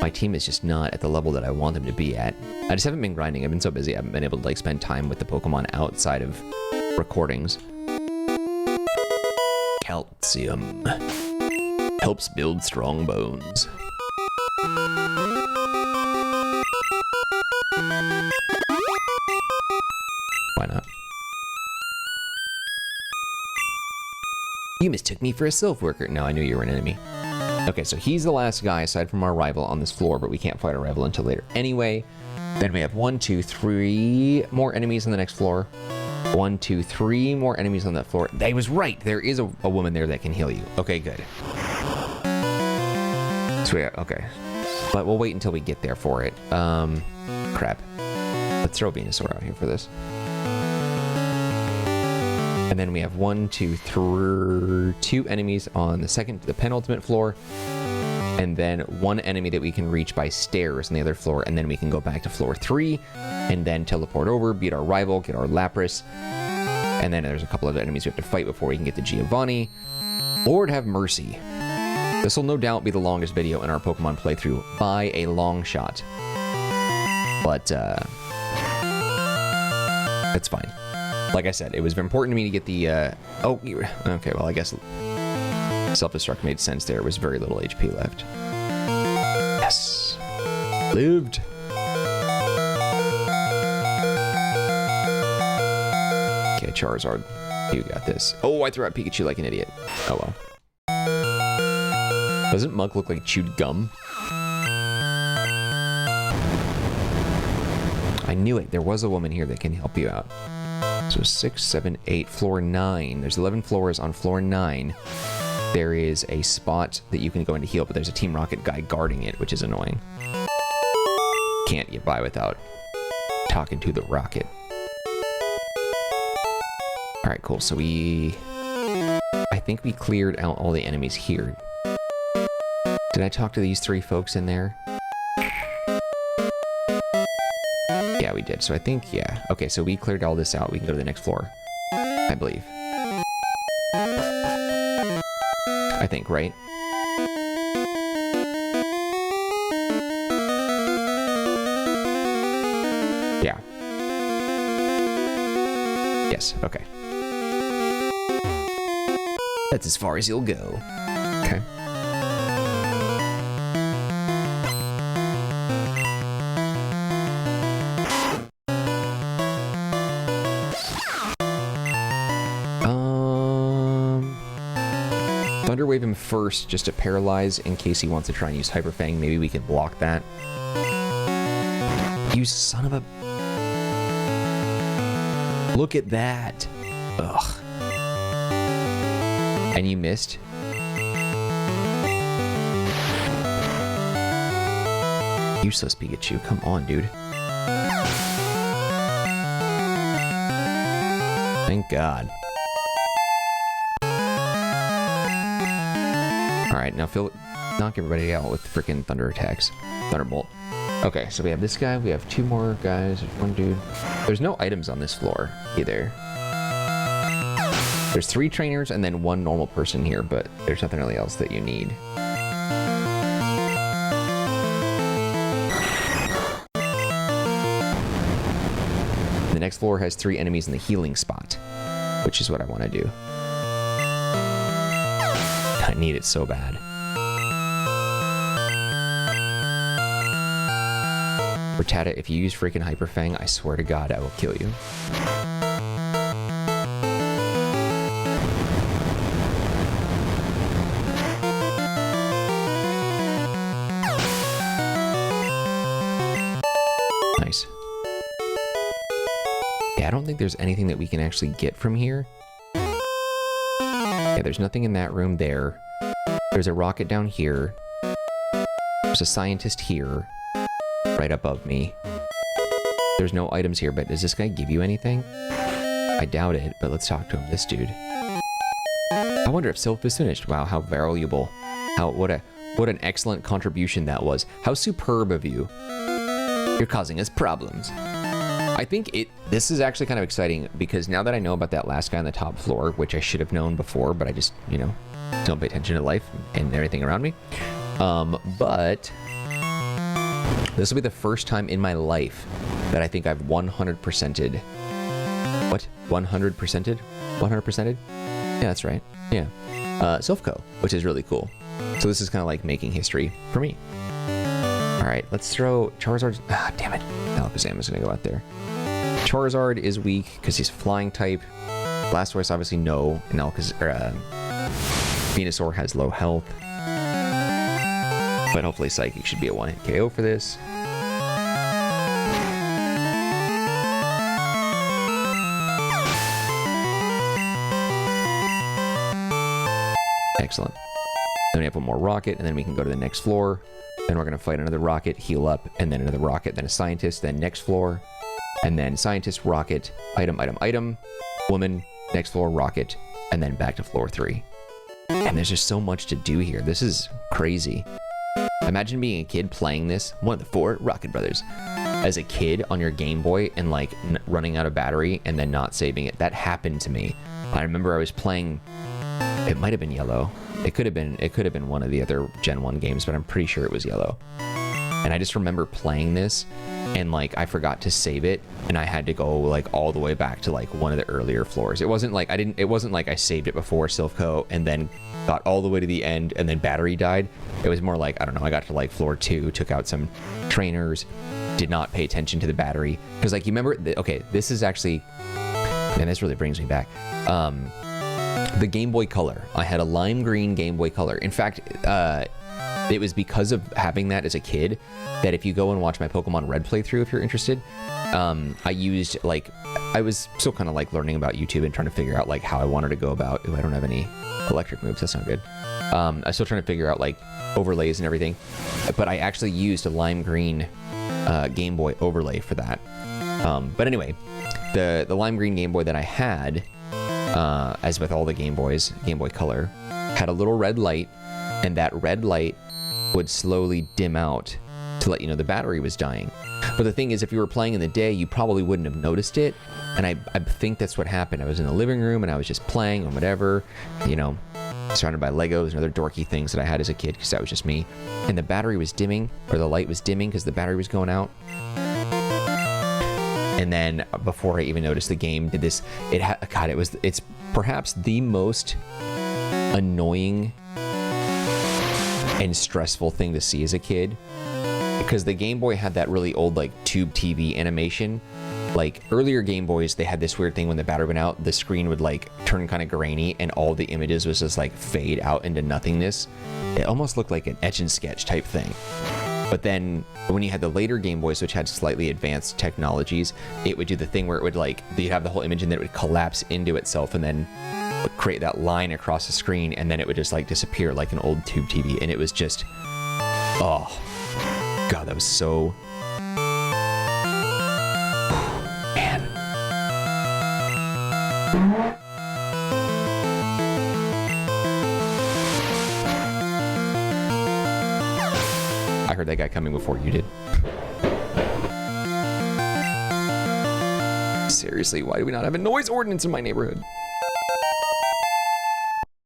My team is just not at the level that I want them to be at. I just haven't been grinding. I've been so busy. I haven't been able to spend time with the Pokemon outside of recordings. Calcium helps build strong bones. Why not? You mistook me for a Silph worker. No, I knew you were an enemy. Okay, so he's the last guy aside from our rival on this floor, but we can't fight our rival until later. Anyway, then we have 1, 2, 3 more enemies on the next floor. 1, 2, 3 more enemies on that floor. I was right. There is a woman there that can heal you. Okay, good. Sweet. Okay. But we'll wait until we get there for it. Crap. Let's throw Venusaur out here for this. And then we have 1, 2, 3, 2 enemies on the penultimate floor. And then 1 enemy that we can reach by stairs on the other floor. And then we can go back to floor 3 and then teleport over, beat our rival, get our Lapras. And then there's a couple of enemies we have to fight before we can get to Giovanni. Lord have mercy. This will no doubt be the longest video in our Pokemon playthrough by a long shot. But, that's fine. Like I said, it was important to me to get the, okay, well, I guess self-destruct made sense there. It was very little HP left. Yes. Lived. Okay, Charizard. You got this. Oh, I threw out Pikachu like an idiot. Oh, well. Doesn't Muk look like chewed gum? I knew it. There was a woman here that can help you out. So 6, 7, 8, floor 9. There's 11 floors on floor 9. There is a spot that you can go in to heal, but there's a Team Rocket guy guarding it, which is annoying. Can't get by without talking to the Rocket. Alright, cool. So I think we cleared out all the enemies here. Did I talk to these 3 folks in there? Yeah, we did. So I think, yeah. Okay, so we cleared all this out. We can go to the next floor, I believe. I think, right? Yeah. Yes, okay. That's as far as you'll go. Okay. Thunder Wave him first just to paralyze in case he wants to try and use Hyper Fang. Maybe we can block that. You son of a... Look at that. Ugh. And you missed? Useless Pikachu. Come on, dude. Thank God. Alright, now knock everybody out with freaking thunder attacks. Thunderbolt. Okay, so we have this guy, we have 2 more guys, there's 1 dude. There's no items on this floor, either. There's 3 trainers and then 1 normal person here, but there's nothing really else that you need. The next floor has 3 enemies in the healing spot, which is what I want to do. I need it so bad. Rattata, if you use freaking Hyper Fang, I swear to God, I will kill you. Nice. Yeah, I don't think there's anything that we can actually get from here. Yeah, there's nothing in that room there. There's a rocket down here. There's a scientist here. Right above me. There's no items here, but does this guy give you anything? I doubt it, but let's talk to him. This dude. I wonder if Silph is finished. Wow, how valuable. What an excellent contribution that was. How superb of you. You're causing us problems. I think this is actually kind of exciting because now that I know about that last guy on the top floor, which I should have known before, but I just, you know, don't pay attention to life and everything around me. But this will be the first time in my life that I think I've 100%ed. What? 100%ed? 100%ed? Yeah, that's right. Yeah. Silph, which is really cool. So this is kind of like making history for me. All right, let's throw Charizard. Ah, damn it. Alakazam is going to go out there. Charizard is weak because he's flying type. Blastoise, obviously, no. And Venusaur has low health. But hopefully Psychic should be a one-hit KO for this. Excellent. Then we have 1 more rocket, and then we can go to the next floor. Then we're going to fight another rocket, heal up, and then another rocket, then a scientist, then next floor, and then scientist, rocket, item, item, item, woman, next floor, rocket, and then back to floor 3. And there's just so much to do here. This is crazy. Imagine being a kid playing this. One of the 4 Rocket Brothers. as a kid on your Game Boy and like running out of battery and then not saving it. That happened to me. I remember I was playing, it might have been Yellow. It could have been one of the other Gen 1 games, but I'm pretty sure it was Yellow. And I just remember playing this and like I forgot to save it and I had to go like all the way back to like one of the earlier floors. It wasn't like I saved it before Silph and then got all the way to the end and then battery died. It was more like, I don't know, I got to like floor 2, took out some trainers, did not pay attention to the battery. Because like you remember, okay, this is actually, man, this really brings me back. The Game Boy Color. I had a lime green Game Boy Color. In fact, it was because of having that as a kid that if you go and watch my Pokemon Red playthrough, if you're interested, I used like, I was still kind of like learning about YouTube and trying to figure out like how I wanted to go about, I don't have any electric moves, that's not good. I was still trying to figure out like overlays and everything, but I actually used a lime green Game Boy overlay for that. But anyway, the lime green Game Boy that I had, as with all the Game Boys, Game Boy Color, had a little red light, and that red light would slowly dim out to let you know the battery was dying. But the thing is, if you were playing in the day, you probably wouldn't have noticed it. And I think that's what happened. I was in the living room and I was just playing or whatever, you know, surrounded by Legos and other dorky things that I had as a kid because that was just me. And the battery was dimming, or the light was dimming because the battery was going out. And then before I even noticed, the game did this. It's perhaps the most annoying and stressful thing to see as a kid, because the Game Boy had that really old like tube TV animation. Like earlier Game Boys, they had this weird thing when the battery went out, the screen would like turn kind of grainy and all the images was just like fade out into nothingness. It almost looked like an etch and sketch type thing. But then when you had the later Game Boys, which had slightly advanced technologies, it would do the thing where it would like, you'd have the whole image and then it would collapse into itself and then would create that line across the screen, and then it would just like disappear like an old tube TV. And it was just, oh God, that was so, man. I heard that guy coming before you did. Seriously, why do we not have a noise ordinance in my neighborhood?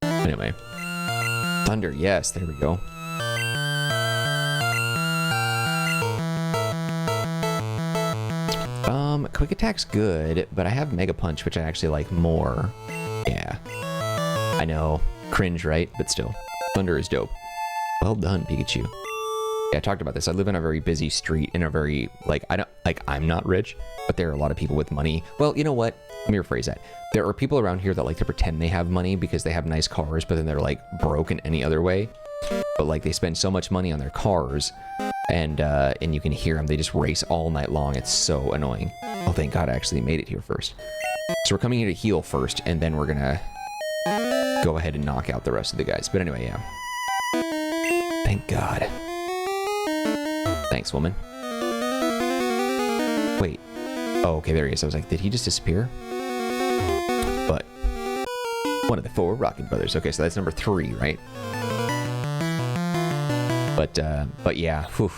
Anyway. Thunder, yes, there we go. Quick Attack's good, but I have Mega Punch, which I actually like more. Yeah. I know. Cringe, right? But still. Thunder is dope. Well done, Pikachu. Yeah, I talked about this. I live in a very busy street in a very, I'm not rich, but there are a lot of people with money. Well, you know what? Let me rephrase that. There are people around here that like to pretend they have money because they have nice cars, but then they're like broke in any other way. But like they spend so much money on their cars, and you can hear them. They just race all night long. It's so annoying. Oh, thank God I actually made it here first. So we're coming here to heal first, and then we're gonna go ahead and knock out the rest of the guys. But anyway, yeah. Thank God. Thanks, woman. Wait. Oh, okay, there he is. I was like, did he just disappear? But one of the 4 Rocket Brothers. Okay, so that's number 3, right? But yeah, whew.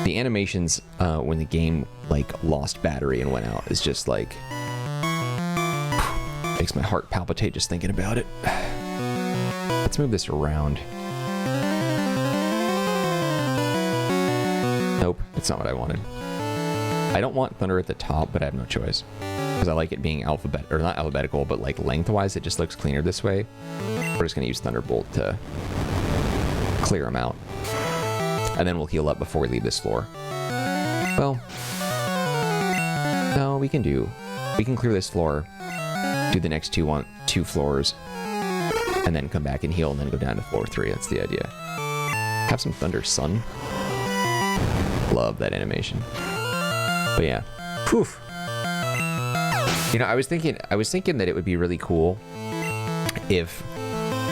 The animations when the game like lost battery and went out is just like makes my heart palpitate just thinking about it. Let's move this around. Nope, that's not what I wanted. I don't want Thunder at the top, but I have no choice because I like it being not alphabetical, but like lengthwise. It just looks cleaner this way. We're just gonna use Thunderbolt to clear them out. And then we'll heal up before we leave this floor. Well, no, we can clear this floor, do the next two floors, and then come back and heal, and then go down to floor 3. That's the idea. Have some Thunder Sun. Love that animation. But yeah, poof. You know, I was thinking that it would be really cool if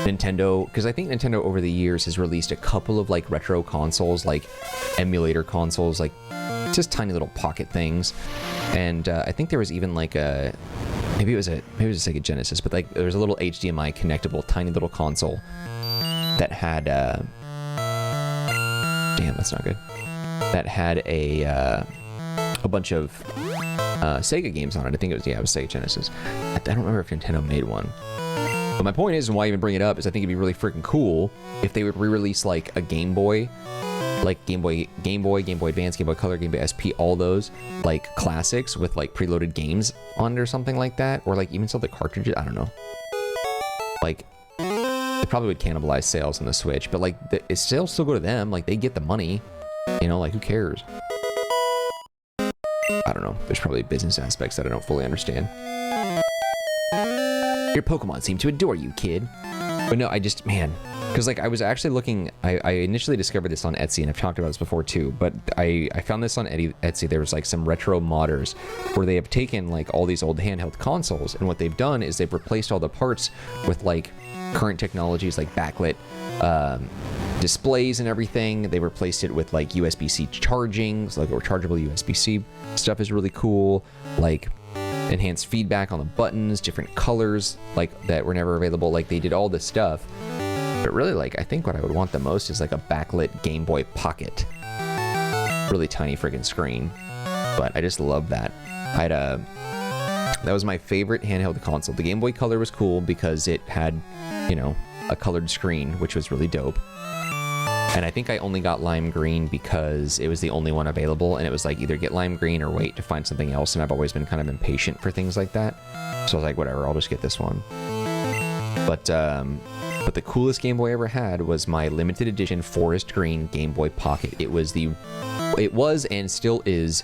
Nintendo, because I think Nintendo over the years has released a couple of like retro consoles, like emulator consoles, like just tiny little pocket things. And I think there was even like maybe it was a Sega Genesis, but like there was a little HDMI connectable tiny little console that had damn, that's not good. That had a a bunch of Sega games on it. I think it was Sega Genesis. I don't remember if Nintendo made one. But my point is, and why I even bring it up, is I think it'd be really freaking cool if they would re-release like a Game Boy, like Game Boy Advance, Game Boy Color, Game Boy SP, all those like classics with like preloaded games on it or something like that, or like even sell the cartridges. I don't know. Like, it probably would cannibalize sales on the Switch, but like it still go to them. Like, they get the money, you know. Like, who cares? I don't know. There's probably business aspects that I don't fully understand. Your Pokemon seem to adore you, kid. But no, I just, man, because like I was actually looking, I initially discovered this on Etsy, and I've talked about this before too, but I found this on Etsy. There was like some retro modders where they have taken like all these old handheld consoles, and what they've done is they've replaced all the parts with like current technologies like backlit displays and everything. They replaced it with like USB-C charging, so like rechargeable USB-C stuff is really cool. Like enhanced feedback on the buttons, different colors like that were never available. Like, they did all this stuff, but really, like, I think what I would want the most is like a backlit Game Boy Pocket, really tiny friggin' screen. But I just love that. That was my favorite handheld console. The Game Boy Color was cool because it had, you know, a colored screen, which was really dope. And I think I only got lime green because it was the only one available, and it was like either get lime green or wait to find something else, and I've always been kind of impatient for things like that. So I was like, whatever, I'll just get this one. But the coolest Game Boy I ever had was my limited edition forest green Game Boy Pocket. It was and still is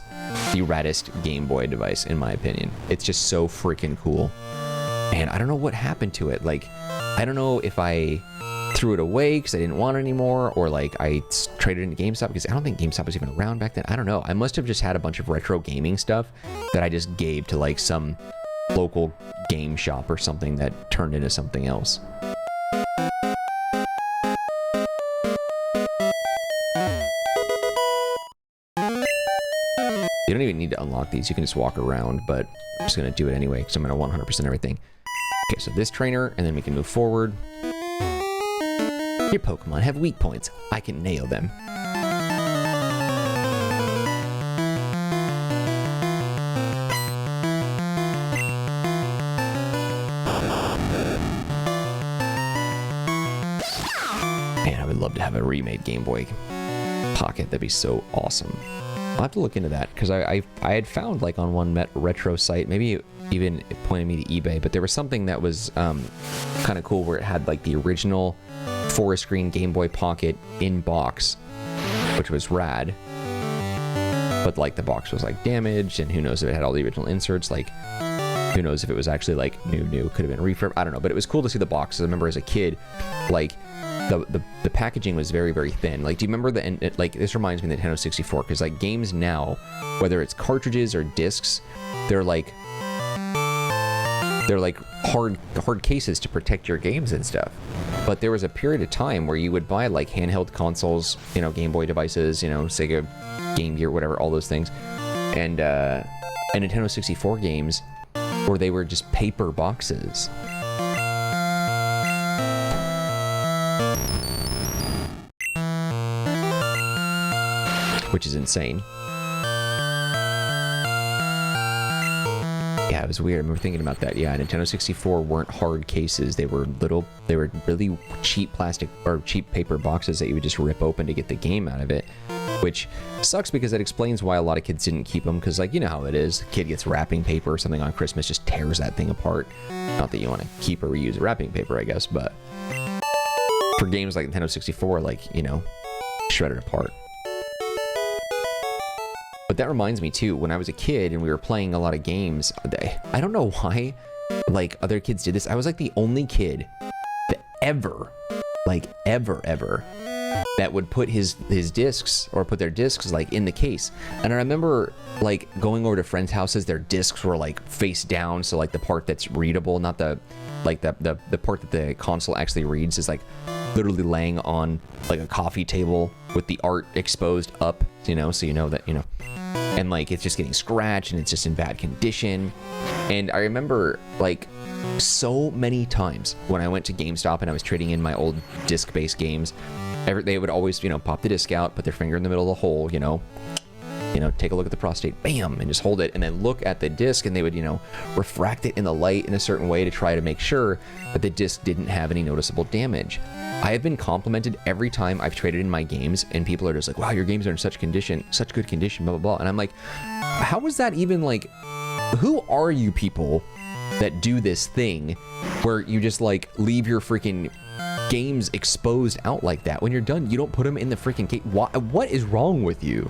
the raddest Game Boy device, in my opinion. It's just so freaking cool. And I don't know what happened to it. Like, I don't know if I threw it away because I didn't want it anymore, or like I traded it into GameStop because I don't think GameStop was even around back then. I don't know. I must have just had a bunch of retro gaming stuff that I just gave to like some local game shop or something that turned into something else. You don't even need to unlock these. You can just walk around, but I'm just going to do it anyway because I'm going to 100% everything. Okay, so this trainer, and then we can move forward. Your Pokemon have weak points. I can nail them. Man, I would love to have a remade Game Boy Pocket. That'd be so awesome. I'll have to look into that because I had found like on one retro site, maybe even it pointed me to eBay, but there was something that was kind of cool where it had like the original forest green Game Boy Pocket in box, which was rad. But like the box was like damaged, and who knows if it had all the original inserts. Like, who knows if it was actually like new, could have been refurb. I don't know, but it was cool to see the box. I remember as a kid, like the packaging was very, very thin. Like, do you remember like this reminds me of Nintendo 64, because like games now, whether it's cartridges or discs, they're like hard cases to protect your games and stuff. But there was a period of time where you would buy like handheld consoles, you know, Game Boy devices, you know, Sega, Game Gear, whatever, all those things, and Nintendo 64 games where they were just paper boxes. Which is insane. Yeah, it was weird. I remember thinking about that. Yeah, Nintendo 64 weren't hard cases. They were really cheap plastic or cheap paper boxes that you would just rip open to get the game out of it, which sucks because that explains why a lot of kids didn't keep them, because like, you know how it is. The kid gets wrapping paper or something on Christmas, just tears that thing apart. Not that you want to keep or reuse wrapping paper, I guess, but for games like Nintendo 64, like, you know, shred it apart. But that reminds me too, when I was a kid and we were playing a lot of games, I don't know why, like, other kids did this. I was like the only kid that ever, that would put his discs, or put their discs like in the case. And I remember like going over to friends' houses, their discs were like face down, so like the part that's readable, not the part that the console actually reads, is like literally laying on like a coffee table with the art exposed up, you know, so you know that, you know, and like it's just getting scratched and it's just in bad condition. And I remember like so many times when I went to GameStop and I was trading in my old disc-based games, they would always, you know, pop the disc out, put their finger in the middle of the hole, you know, you know, take a look at the prostate, bam, and just hold it, and then look at the disc, and they would, you know, refract it in the light in a certain way to try to make sure that the disc didn't have any noticeable damage. I have been complimented every time I've traded in my games, and people are just like, wow, your games are in such good condition, blah, blah, blah. And I'm like, how is that even, like, who are you people that do this thing where you just, like, leave your freaking games exposed out like that? When you're done, you don't put them in the freaking case. What is wrong with you?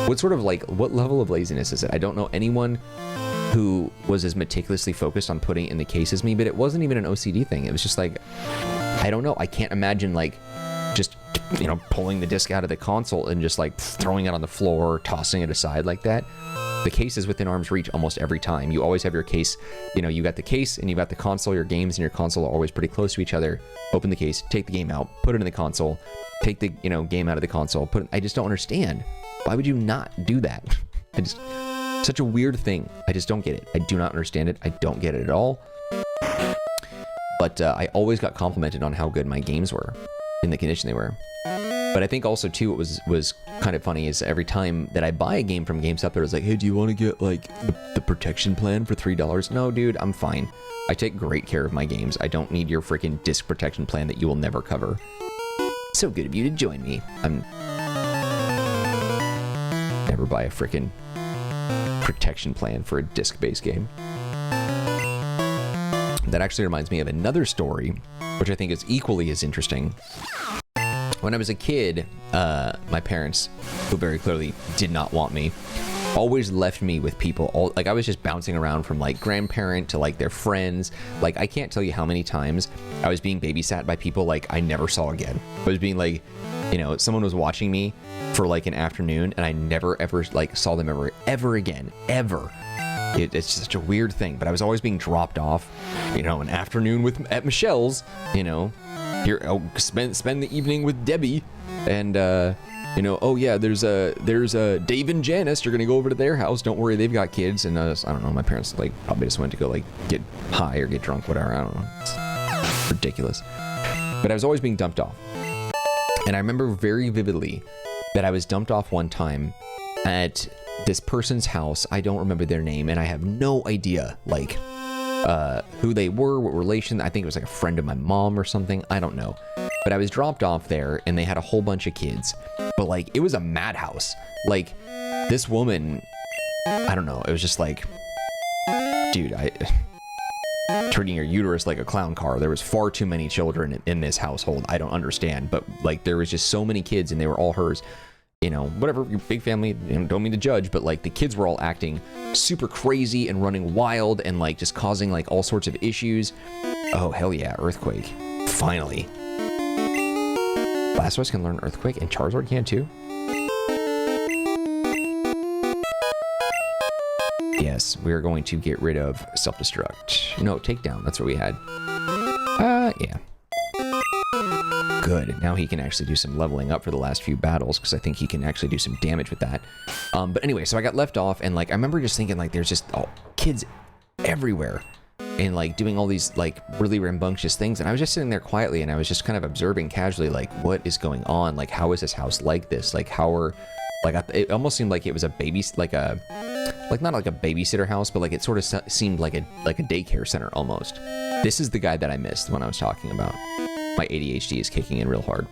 What sort of, like, what level of laziness is it? I don't know anyone who was as meticulously focused on putting it in the case as me, but it wasn't even an OCD thing. It was just like, I don't know. I can't imagine, like, just, you know, pulling the disc out of the console and just, like, throwing it on the floor, tossing it aside like that. The case is within arm's reach almost every time. You always have your case, you know, you got the case and you got the console. Your games and your console are always pretty close to each other. Open the case, take the game out, put it in the console, take the, you know, game out of the console, I just don't understand. Why would you not do that? Such a weird thing. I just don't get it. I do not understand it. I don't get it at all. But I always got complimented on how good my games were in the condition they were. But I think also too, what was kind of funny is every time that I buy a game from GameStop, they're like, hey, do you want to get like the protection plan for $3? No, dude, I'm fine. I take great care of my games. I don't need your freaking disc protection plan that you will never cover. So good of you to join me. I'm never buy a freaking protection plan for a disc-based game. That actually reminds me of another story, which I think is equally as interesting. When I was a kid, my parents, who very clearly did not want me, always left me with people. Like, I was just bouncing around from, like, grandparent to, like, their friends. Like, I can't tell you how many times I was being babysat by people, like, I never saw again. I was being, like, you know, someone was watching me for, like, an afternoon, and I never, ever, like, saw them ever again. Ever. It's such a weird thing, but I was always being dropped off, you know, an afternoon at Michelle's, you know, here, oh, spend the evening with Debbie, and, you know, oh yeah, there's Dave and Janice, you're gonna go over to their house, don't worry, they've got kids, and, I don't know, my parents, like, probably just went to go, like, get high or get drunk, whatever, I don't know, it's ridiculous, but I was always being dumped off, and I remember very vividly that I was dumped off one time at this person's house. I don't remember their name, and I have no idea, like, who they were, what relation. I think it was like a friend of my mom or something. I don't know. But I was dropped off there, and they had a whole bunch of kids. But, like, it was a madhouse. Like, this woman, I don't know. It was just like, dude, treating your uterus like a clown car. There was far too many children in this household. I don't understand. But, like, there was just so many kids, and they were all hers. You know, whatever, your big family, you know, don't mean to judge, but, like, the kids were all acting super crazy and running wild and, like, just causing, like, all sorts of issues. Oh, hell yeah, Earthquake. Finally. Blastoise can learn Earthquake, and Charizard can too? Yes, we are going to get rid of Self-Destruct. No, Takedown, that's what we had. Yeah. Good. Now he can actually do some leveling up for the last few battles, because I think he can actually do some damage with that. But anyway, so I got left off, and, like, I remember just thinking, like, there's just kids everywhere, and, like, doing all these, like, really rambunctious things, and I was just sitting there quietly, and I was just kind of observing casually, like, what is going on? Like, how is this house like this? Like, how are, like, it almost seemed like it was a not like a babysitter house, but, like, it sort of seemed like a daycare center almost. This is the guy that I missed when I was talking about. My ADHD is kicking in real hard.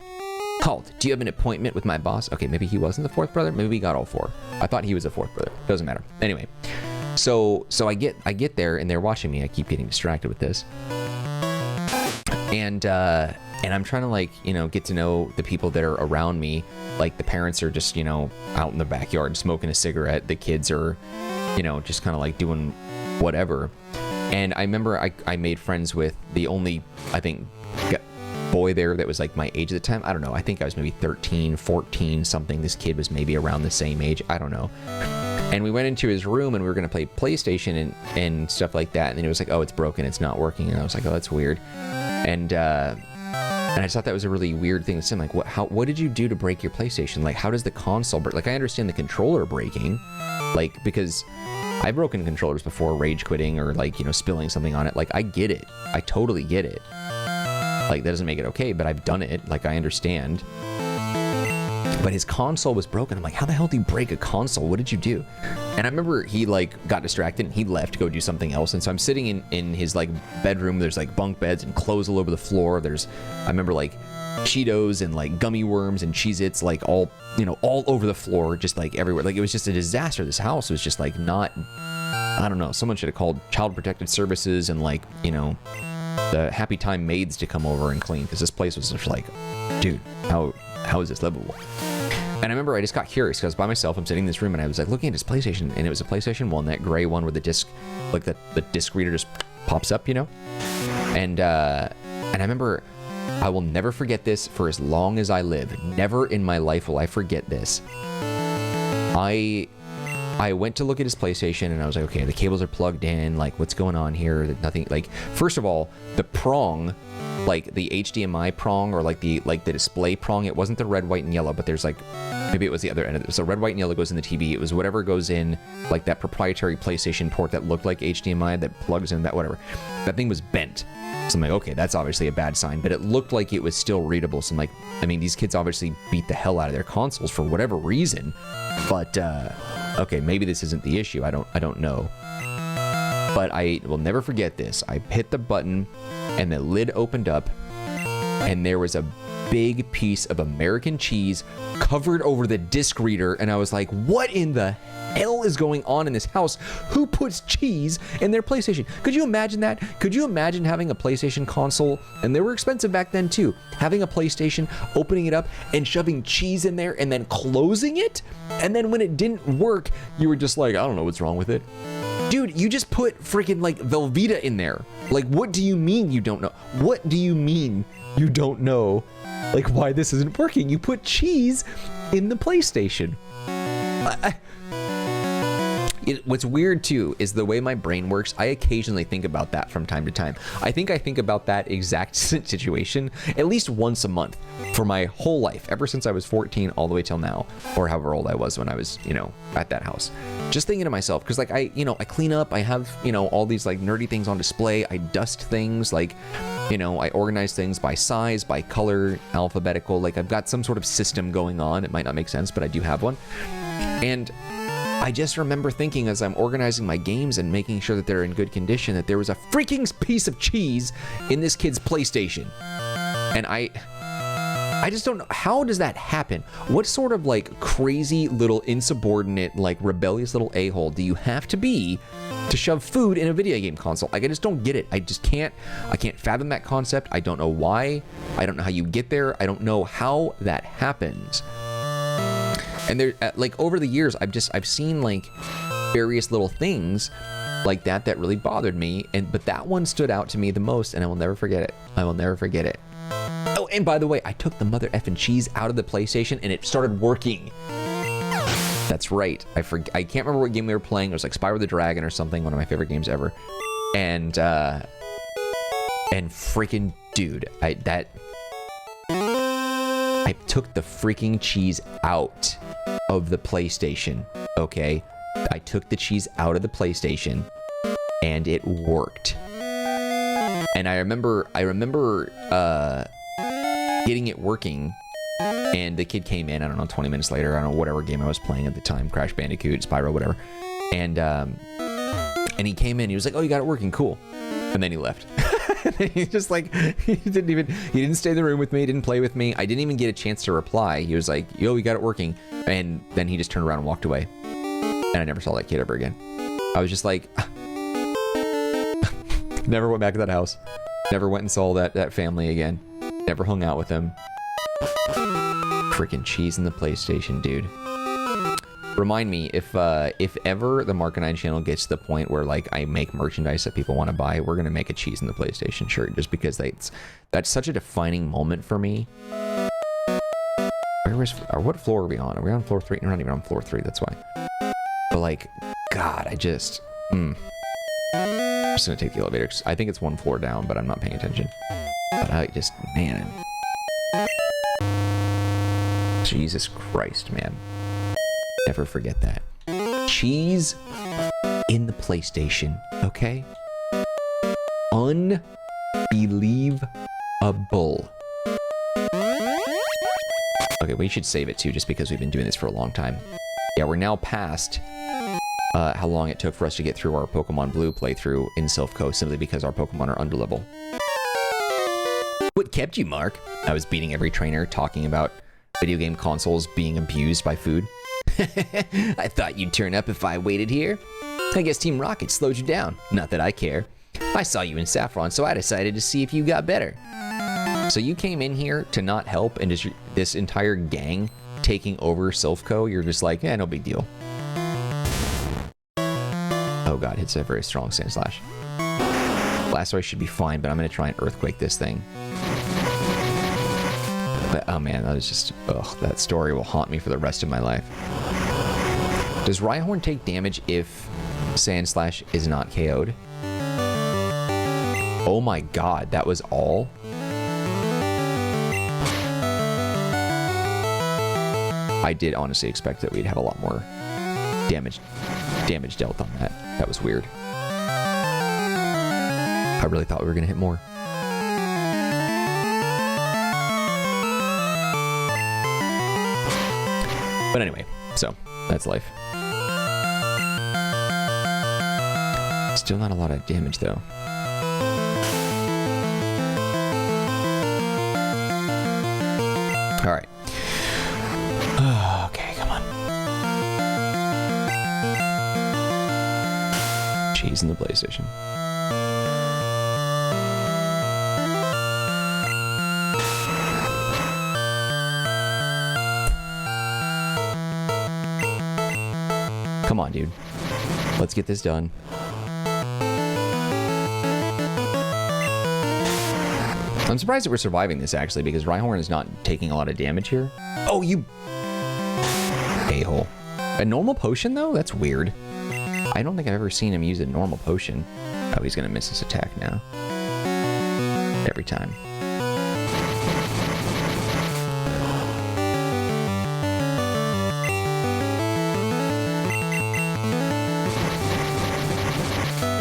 Called. Do you have an appointment with my boss? Okay, maybe he wasn't the fourth brother. Maybe we got all four. I thought he was the fourth brother. Doesn't matter. Anyway, so I get there, and they're watching me. I keep getting distracted with this, and I'm trying to, like, you know, get to know the people that are around me. Like, the parents are just, you know, out in the backyard smoking a cigarette. The kids are, you know, just kind of, like, doing whatever. And I remember I made friends with the only, I think, boy there that was, like, my age at the time. I don't know. I think I was maybe 13, 14, something. This kid was maybe around the same age. I don't know. And we went into his room, and we were going to play PlayStation and stuff like that. And then it was like, oh, it's broken. It's not working. And I was like, oh, that's weird. And I just thought that was a really weird thing to say. Like, what did you do to break your PlayStation? Like, how does the console break? Like, I understand the controller breaking, like, because I've broken controllers before, rage quitting or, like, you know, spilling something on it. Like, I get it. I totally get it. Like, that doesn't make it okay, but I've done it. Like, I understand. but his console was broken. I'm like, how the hell do you break a console? What did you do? And I remember he like got distracted and he left to go do something else. And so I'm sitting in his like bedroom. There's like bunk beds and clothes all over the floor. I remember like Cheetos and like gummy worms and Cheez-Its like all, you know, all over the floor, just like everywhere. Like it was just a disaster. This house was just like not, I don't know, someone should have called Child Protective Services and like, you know, the Happy Time maids to come over and clean, because this place was just like, dude, how is this livable? And I remember I just got curious because by myself, I'm sitting in this room and I was like looking at his PlayStation, and it was a PlayStation 1, that gray one where the disc, like the disc reader just pops up, you know? And I remember, I will never forget this for as long as I live. Never in my life will I forget this. I went to look at his PlayStation and I was like, okay, the cables are plugged in, like what's going on here? Nothing, like, first of all, the prong, like the HDMI prong or like the display prong, it wasn't the red, white, and yellow, but there's like, maybe it was the other end of it. So red, white, and yellow goes in the TV. It was whatever goes in like that proprietary PlayStation port that looked like HDMI that plugs in that whatever. That thing was bent. So I'm like, okay, that's obviously a bad sign, but it looked like it was still readable. So I'm like, I mean, these kids obviously beat the hell out of their consoles for whatever reason, but okay, maybe this isn't the issue. I don't know. But I will never forget this. I hit the button and the lid opened up and there was a big piece of American cheese covered over the disc reader, and I was like, what in the hell is going on in this house? Who puts cheese in their PlayStation? Could you imagine that? Could you imagine having a PlayStation console, and they were expensive back then too, having a PlayStation, opening it up and shoving cheese in there and then closing it? And then when it didn't work, you were just like, I don't know what's wrong with it. Dude, you just put freaking like Velveeta in there. Like, what do you mean you don't know? What do you mean you don't know, like, why this isn't working? You put cheese in the PlayStation. What's weird too is the way my brain works. I occasionally think about that from time to time. I think about that exact situation at least once a month for my whole life, ever since I was 14 all the way till now, or however old I was when I was, you know, at that house. Just thinking to myself, because like I clean up, I have, you know, all these like nerdy things on display, I dust things, like, you know, I organize things by size, by color, alphabetical, like I've got some sort of system going on. It might not make sense, but I do have one. And I just remember thinking as I'm organizing my games and making sure that they're in good condition that there was a freaking piece of cheese in this kid's PlayStation. And I just don't know, how does that happen? What sort of like crazy little insubordinate, like rebellious little a-hole do you have to be to shove food in a video game console? Like, I just don't get it. I can't fathom that concept. I don't know why. I don't know how you get there. I don't know how that happens. And there, like, over the years, I've seen like various little things like that really bothered me, but that one stood out to me the most, and I will never forget it. I will never forget it. Oh, and by the way, I took the mother effing cheese out of the PlayStation and it started working. That's right. I can't remember what game we were playing. It was like Spyro the Dragon or something, one of my favorite games ever. And freaking dude, I took the freaking cheese out of the PlayStation, okay? I took the cheese out of the PlayStation and it worked. And I remember getting it working, and the kid came in, I don't know, 20 minutes later, I don't know, whatever game I was playing at the time, Crash Bandicoot, Spyro, whatever. And he came in, he was like, oh, you got it working, cool. And then he left. And then he just like, he didn't stay in the room with me, didn't play with me. I didn't even get a chance to reply. He was like, yo, you got it working. And then he just turned around and walked away. And I never saw that kid ever again. I was just like, never went back to that house. Never went and saw that family again. Never hung out with them. Freaking cheese in the PlayStation, dude. Remind me, if ever the Marcanine channel gets to the point where like I make merchandise that people want to buy, we're gonna make a cheese in the PlayStation shirt, just because that's such a defining moment for me. What floor are we on? Are we on floor 3? We're not even on floor 3, that's why. But like, God, I'm just gonna take the elevator. I think it's one floor down, but I'm not paying attention. But I just, man. Jesus Christ, man. Never forget that. Cheese in the PlayStation, okay? Unbelievable. Okay, we should save it too, just because we've been doing this for a long time. Yeah, we're now past how long it took for us to get through our Pokemon Blue playthrough in Silph Co, simply because our Pokemon are underlevel. What kept you, Mark? I was beating every trainer, talking about video game consoles being abused by food. I thought you'd turn up if I waited here. I guess Team Rocket slowed you down. Not that I care. I saw you in Saffron, so I decided to see if you got better. So you came in here to not help, and just this entire gang taking over Silph Co, you're just like, no big deal. Oh god, hits a very strong Sand Slash. Blastoise should be fine, but I'm going to try and Earthquake this thing. But, oh man, that was just... Ugh, that story will haunt me for the rest of my life. Does Rhyhorn take damage if Sand Slash is not KO'd? Oh my god, that was all? I did honestly expect that we'd have a lot more damage dealt on that. That was weird. I really thought we were going to hit more. But anyway, so that's life. Still not a lot of damage though. All right. Okay, come on. Cheese in the PlayStation. Come on, dude. Let's get this done. I'm surprised that we're surviving this, actually, because Rhyhorn is not taking a lot of damage here. Oh, you... a-hole. A normal potion, though? That's weird. I don't think I've ever seen him use a normal potion. Oh, he's gonna miss his attack now. Every time.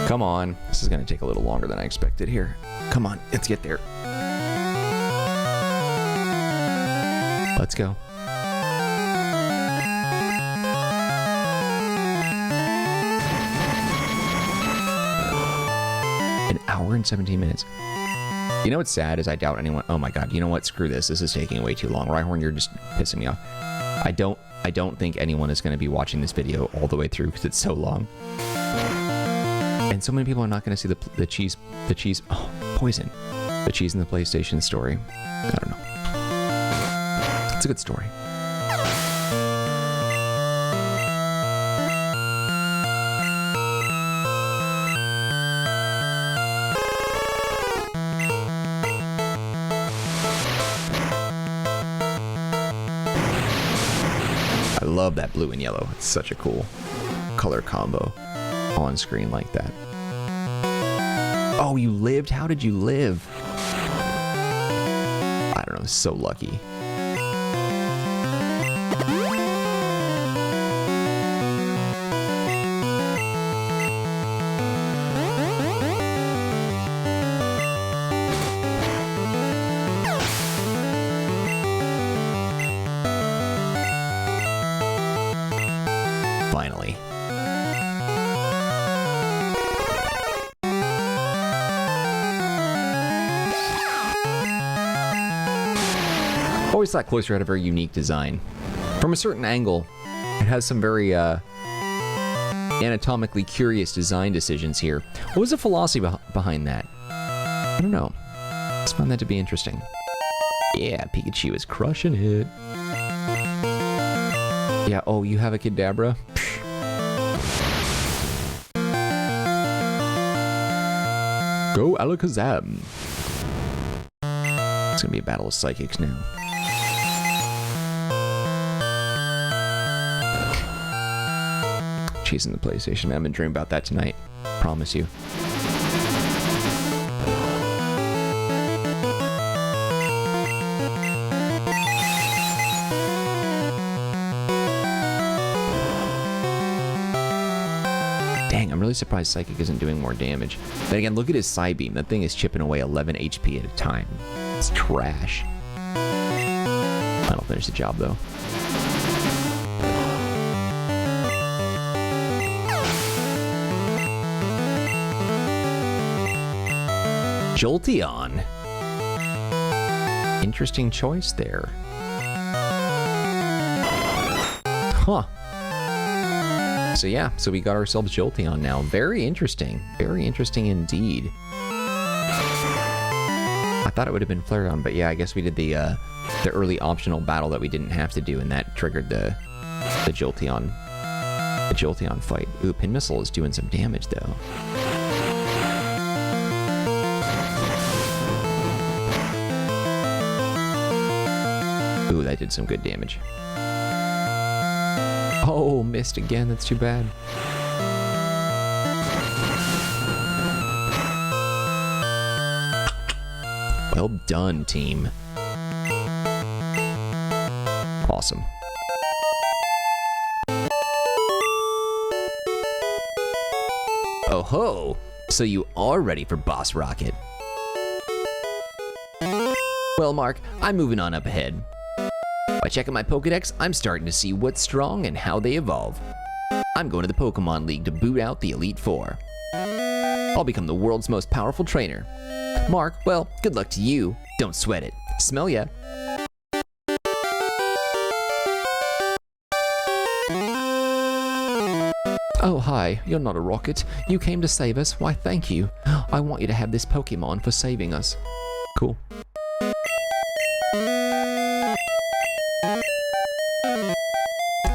Come on. This is going to take a little longer than I expected here. Come on, let's get there. Let's go. An hour and 17 minutes. You know what's sad is I doubt anyone... Oh my god, you know what? Screw this. This is taking way too long. Rhyhorn, you're just pissing me off. I don't think anyone is going to be watching this video all the way through because it's so long. And so many people are not going to see the cheese, oh, poison. The cheese in the PlayStation story. I don't know. It's a good story. I love that blue and yellow. It's such a cool color combo on screen like that. Oh, you lived? How did you live? I don't know, so lucky. Finally. Always thought Cloyster had a very unique design. From a certain angle, it has some very anatomically curious design decisions here. What was the philosophy behind that? I don't know. I just found that to be interesting. Yeah, Pikachu is crushing it. Yeah, oh, you have a Kadabra? Go Alakazam. It's gonna be a battle of psychics now. Cheesing the PlayStation, man. I've been dreaming about that tonight. Promise you. Dang, I'm really surprised Psychic isn't doing more damage. Then again, look at his Psybeam. That thing is chipping away 11 HP at a time. It's trash. That'll finish the job, though. Jolteon. Interesting choice there. Huh. So yeah, so we got ourselves Jolteon now. Very interesting. Very interesting indeed. I thought it would have been Flareon, but yeah, I guess we did the early optional battle that we didn't have to do, and that triggered the Jolteon fight. Ooh, Pin Missile is doing some damage though. Ooh, that did some good damage. Oh, missed again. That's too bad. Well done, team. Awesome. Oh ho! So you are ready for Boss Rocket. Well, Mark, I'm moving on up ahead. By checking my Pokedex, I'm starting to see what's strong and how they evolve. I'm going to the Pokemon League to boot out the Elite Four. I'll become the world's most powerful trainer. Mark, well, good luck to you. Don't sweat it. Smell ya. Oh, hi. You're not a rocket. You came to save us. Why, thank you. I want you to have this Pokemon for saving us. Cool.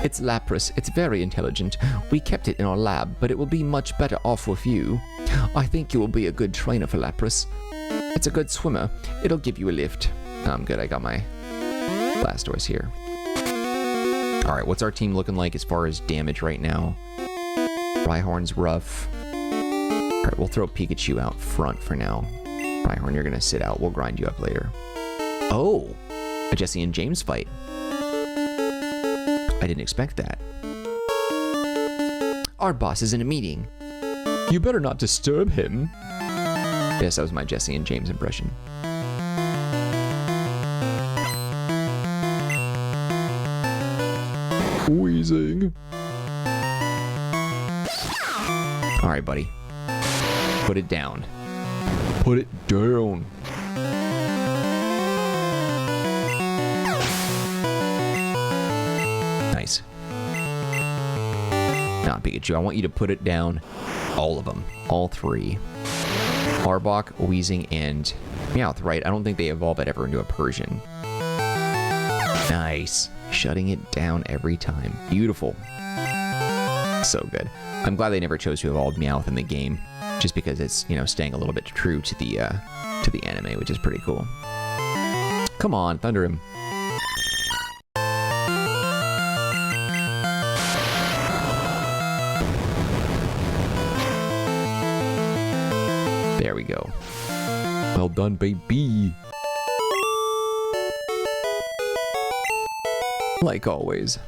It's Lapras. It's very intelligent. We kept it in our lab, but it will be much better off with you. I think you will be a good trainer for Lapras. It's a good swimmer. It'll give you a lift. I'm good. I got my Blastoise here. Alright, what's our team looking like as far as damage right now? Rhyhorn's rough. Alright, we'll throw Pikachu out front for now. Rhyhorn, you're gonna sit out. We'll grind you up later. Oh! A Jessie and James fight. I didn't expect that. Our boss is in a meeting. You better not disturb him. Yes, that was my Jessie and James impression. Wheezing. Alright, buddy. Put it down. Put it down. Nice. Not Pikachu. I want you to put it down. All of them. All three. Arbok, Weezing, and Meowth, right? I don't think they evolve it ever into a Persian. Nice. Shutting it down every time. Beautiful. So good. I'm glad they never chose to evolve Meowth in the game, just because it's, you know, staying a little bit true to the anime, which is pretty cool. Come on, thunder him. There we go. Well done, baby. Like always.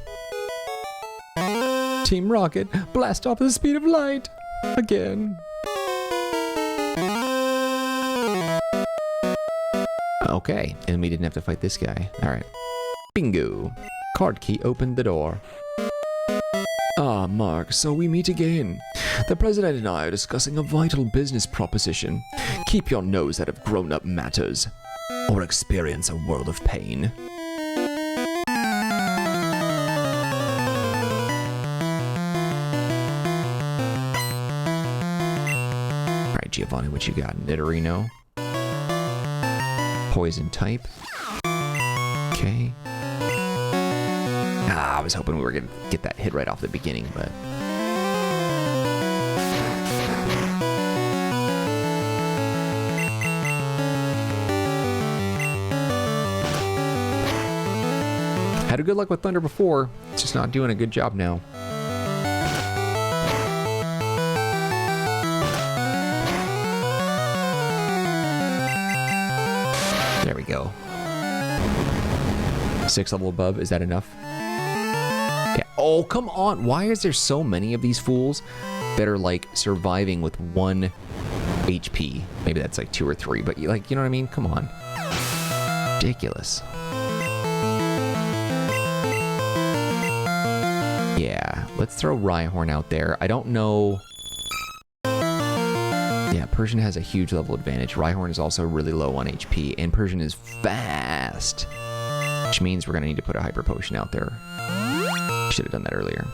Team Rocket, blast off at the speed of light. Again. Okay, and we didn't have to fight this guy. Alright. Bingo. Card key opened the door. Ah, Mark, so we meet again. The President and I are discussing a vital business proposition. Keep your nose out of grown-up matters, or experience a world of pain. Alright, Giovanni, what you got? Nidorino. Poison type. Okay. Ah, I was hoping we were going to get that hit right off the beginning, but... Had a good luck with Thunder before, it's just not doing a good job now. There we go. 6 level above, is that enough? Yeah. Oh, come on. Why is there so many of these fools that are like surviving with 1 HP? Maybe that's like 2 or 3, but you know what I mean? Come on. Ridiculous. let's throw Rhyhorn out there. I don't know. Yeah, Persian has a huge level advantage. Rhyhorn is also really low on HP, and Persian is fast, which means we're going to need to put a Hyper Potion out there. Should have done that earlier.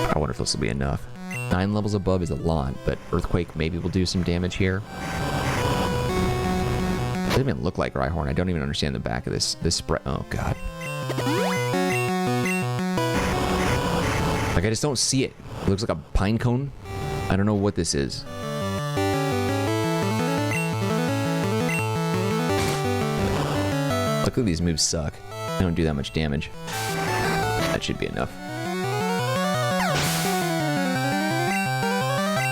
I wonder if this will be enough. 9 levels above is a lot, but Earthquake maybe will do some damage here. Doesn't even look like Rhyhorn. I don't even understand the back of this spread. Oh, God. Like, I just don't see it. It looks like a pine cone. I don't know what this is. Luckily, these moves suck. They don't do that much damage. That should be enough.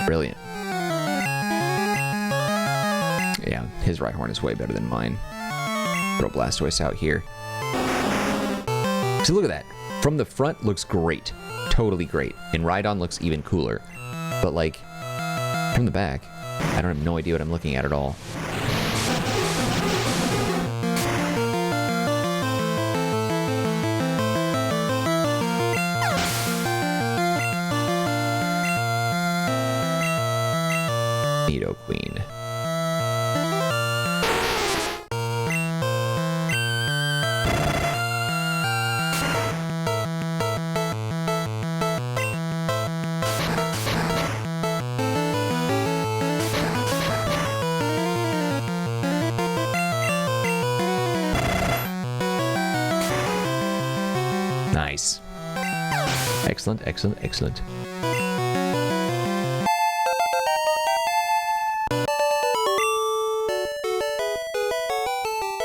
Brilliant. Yeah, his Rhyhorn is way better than mine. Throw Blastoise out here. So look at that. From the front, looks great. Totally great. And Rhydon looks even cooler. But like, from the back, I don't have no idea what I'm looking at all. Queen. Nice. Excellent, excellent, excellent.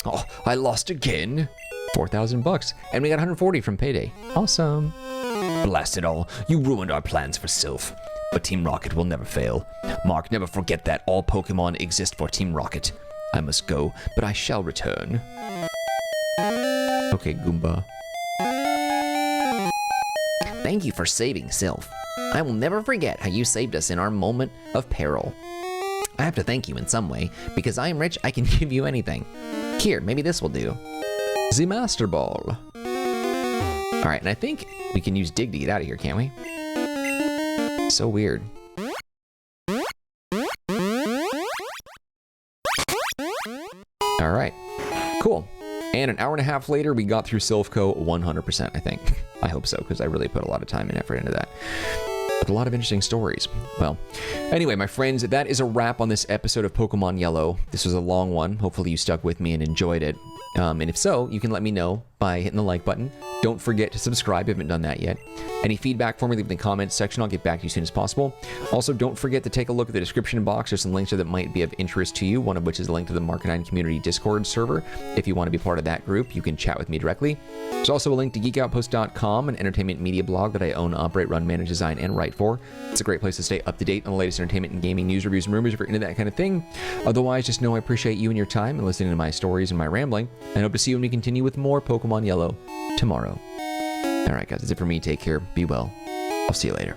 Oh, I lost again. 4,000 bucks. And we got 140 from payday. Awesome. Blast it all. You ruined our plans for Silph. But Team Rocket will never fail. Mark, never forget that all Pokemon exist for Team Rocket. I must go, but I shall return. Okay, Goomba. Thank you for saving Silph. I will never forget how you saved us in our moment of peril. I have to thank you in some way. Because I am rich, I can give you anything. Here, maybe this will do. The Master Ball. Alright, and I think we can use Dig to get out of here, can't we? So weird. Alright, cool. And an hour and a half later, we got through Silphco 100%, I think. I hope so, because I really put a lot of time and effort into that. With a lot of interesting stories. Well, anyway, my friends, that is a wrap on this episode of Pokemon Yellow. This was a long one. Hopefully you stuck with me and enjoyed it. And if so, you can let me know by hitting the like button. Don't forget to subscribe if you haven't done that yet. Any feedback for me, leave in the comments section. I'll get back to you as soon as possible. Also, don't forget to take a look at the description box. There's some links there that might be of interest to you, one of which is a link to the Marcanine Community Discord server. If you want to be part of that group, you can chat with me directly. There's also a link to geekoutpost.com, an entertainment media blog that I own, operate, run, manage, design, and write for. It's a great place to stay up to date on the latest entertainment and gaming news, reviews, and rumors if you're into that kind of thing. Otherwise, just know I appreciate you and your time and listening to my stories and my rambling, and hope to see you when we continue with more Pokemon Yellow tomorrow. Alright guys, that's it for me. Take care. Be well. I'll see you later.